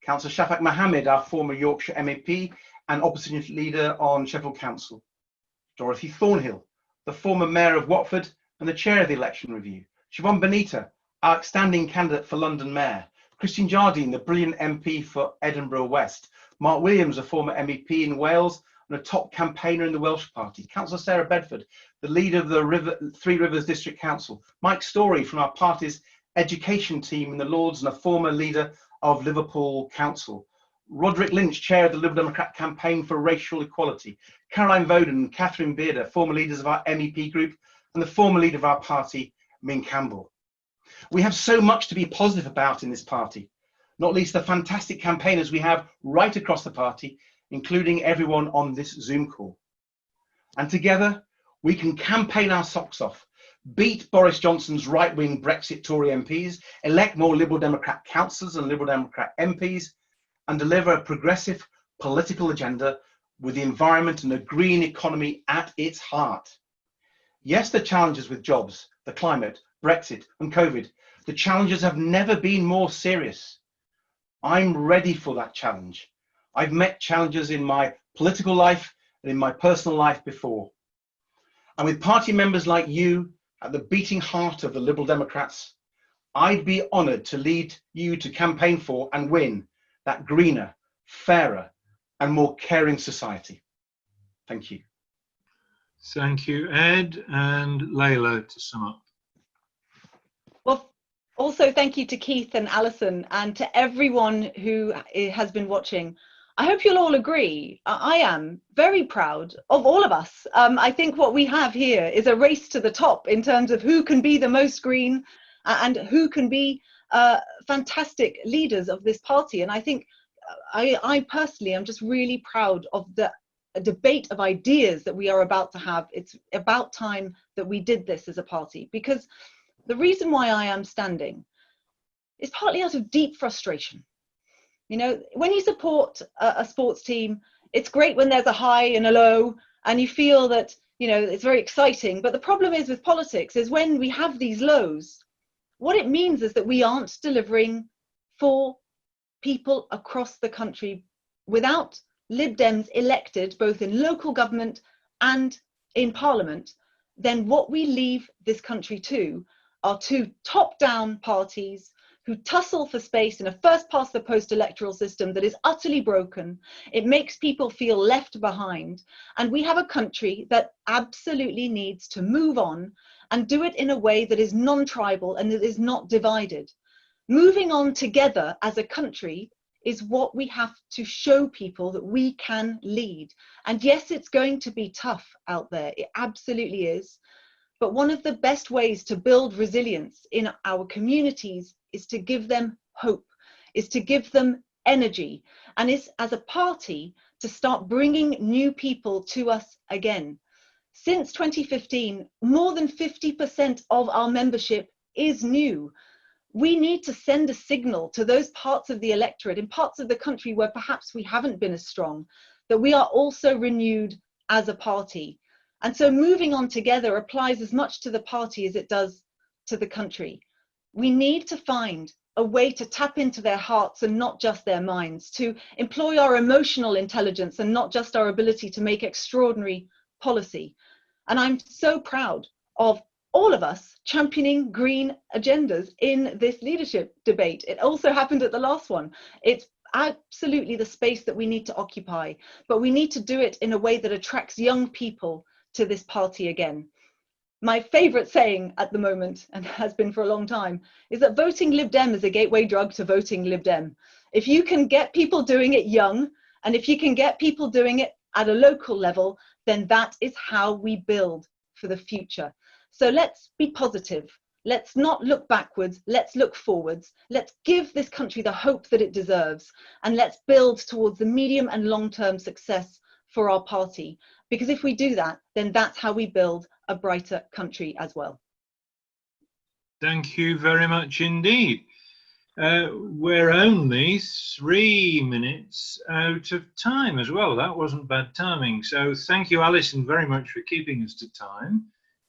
Councillor Shafak Mohammed, our former Yorkshire MEP and opposition leader on Sheffield Council. Dorothy Thornhill, the former Mayor of Watford and the chair of the election review. Siobhan Benita, our outstanding candidate for London Mayor. Christine Jardine, the brilliant MP for Edinburgh West. Mark Williams, a former MEP in Wales and a top campaigner in the Welsh Party. Councillor Sarah Bedford, the leader of the Three Rivers District Council. Mike Story from our party's education team in the Lords and a former leader of Liverpool Council. Roderick Lynch, chair of the Liberal Democrat campaign for racial equality. Caroline Voden and Catherine Bearder, former leaders of our MEP group, and the former leader of our party, Min Campbell. We have so much to be positive about in this party, not least the fantastic campaigners we have right across the party, including everyone on this Zoom call. And together, we can campaign our socks off, beat Boris Johnson's right-wing Brexit Tory MPs, elect more Liberal Democrat councillors and Liberal Democrat MPs, and deliver a progressive political agenda with the environment and a green economy at its heart. Yes, the challenges with jobs, the climate, Brexit and COVID, the challenges have never been more serious. I'm ready for that challenge. I've met challenges in my political life and in my personal life before. And with party members like you at the beating heart of the Liberal Democrats, I'd be honoured to lead you to campaign for and win that greener, fairer and more caring society. Thank you. Thank you, Ed. And Layla to sum up. Well, also thank you to Keith and Alison and to everyone who has been watching. I hope you'll all agree. I am very proud of all of us. I think what we have here is a race to the top in terms of who can be the most green and who can be fantastic leaders of this party. And I think I personally am just really proud of the debate of ideas that we are about to have. It's about time that we did this as a party, because the reason why I am standing is partly out of deep frustration. You know, when you support a sports team, it's great when there's a high and a low and you feel that, you know, it's very exciting. But the problem is with politics is when we have these lows, what it means is that we aren't delivering for people across the country. Without Lib Dems elected both in local government and in Parliament, then what we leave this country to are two top-down parties who tussle for space in a first-past-the-post electoral system that is utterly broken. It makes people feel left behind. And we have a country that absolutely needs to move on and do it in a way that is non-tribal and that is not divided. Moving on together as a country is what we have to show people that we can lead. And yes, it's going to be tough out there. It absolutely is. But one of the best ways to build resilience in our communities is to give them hope, is to give them energy, and is as a party to start bringing new people to us again. Since 2015, more than 50% of our membership is new. We need to send a signal to those parts of the electorate in parts of the country where perhaps we haven't been as strong, that we are also renewed as a party. And so moving on together applies as much to the party as it does to the country. We need to find a way to tap into their hearts and not just their minds, to employ our emotional intelligence and not just our ability to make extraordinary policy. And I'm so proud of all of us championing green agendas in this leadership debate. It also happened at the last one. It's absolutely the space that we need to occupy, but we need to do it in a way that attracts young people to this party again. My favourite saying at the moment, and has been for a long time, is that voting Lib Dem is a gateway drug to voting Lib Dem. If you can get people doing it young, and if you can get people doing it at a local level, then that is how we build for the future. So let's be positive. Let's not look backwards, let's look forwards. Let's give this country the hope that it deserves, and let's build towards the medium and long-term success for our party. Because if we do that, then that's how we build a brighter country as well. Thank you very much indeed. We're only 3 minutes out of time as well. That wasn't bad timing. So thank you, Alison, very much for keeping us to time.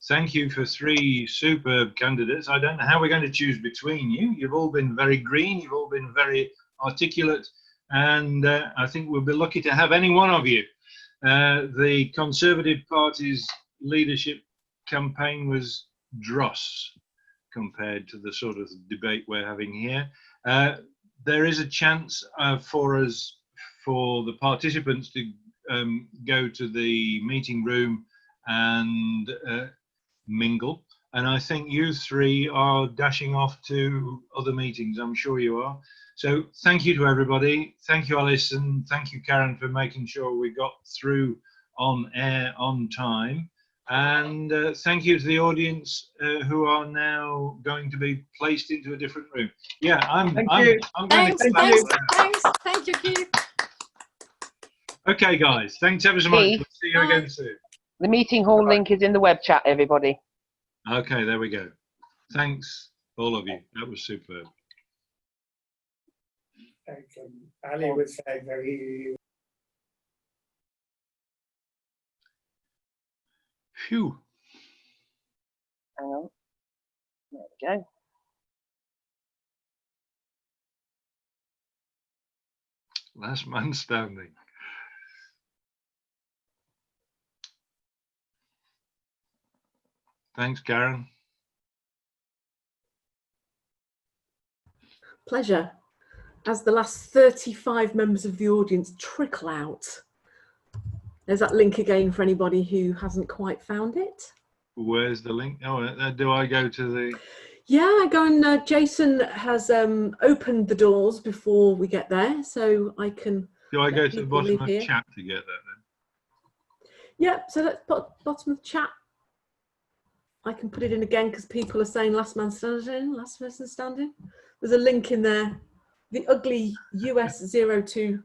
Thank you for 3 superb candidates. I don't know how we're going to choose between you. You've all been very green. You've all been very articulate. And I think we'll be lucky to have any one of you. The Conservative Party's leadership campaign was dross compared to the sort of debate we're having here. There is a chance for the participants to go to the meeting room and mingle, and I think you 3 are dashing off to other meetings. I'm sure you are. So thank you to everybody. Thank you, Alison. Thank you, Karen, for making sure we got through on air on time. And thank you to the audience who are now going to be placed into a different room. Yeah, I'm going Thanks, to thanks. Thank you, Keith. Okay, guys. Thanks ever so much. Keith. We'll see you again soon. The meeting hall link is in the web chat, everybody. Okay, there we go. Thanks, all of you. That was superb. Ali was saying very. Phew. Hang on. There we go. Last man standing. Thanks, Karen. Pleasure. As the last 35 members of the audience trickle out. There's that link again for anybody who hasn't quite found it. Where's the link? Oh, do I go to the... Yeah, go and Jason has opened the doors before we get there, so I can... Do I go to the bottom of here. chat to get that then? Yeah, so that's bottom of the chat. I can put it in again because people are saying last man standing, last person standing. There's a link in there, the ugly US 02,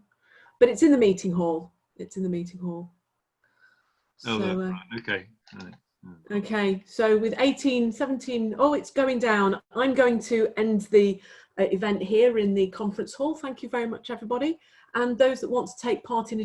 but it's in the meeting hall. It's in the meeting hall. Oh, so, right. Okay. Right. Okay, so with 18, 17, oh, it's going down. I'm going to end the event here in the conference hall. Thank you very much, everybody. And those that want to take part in a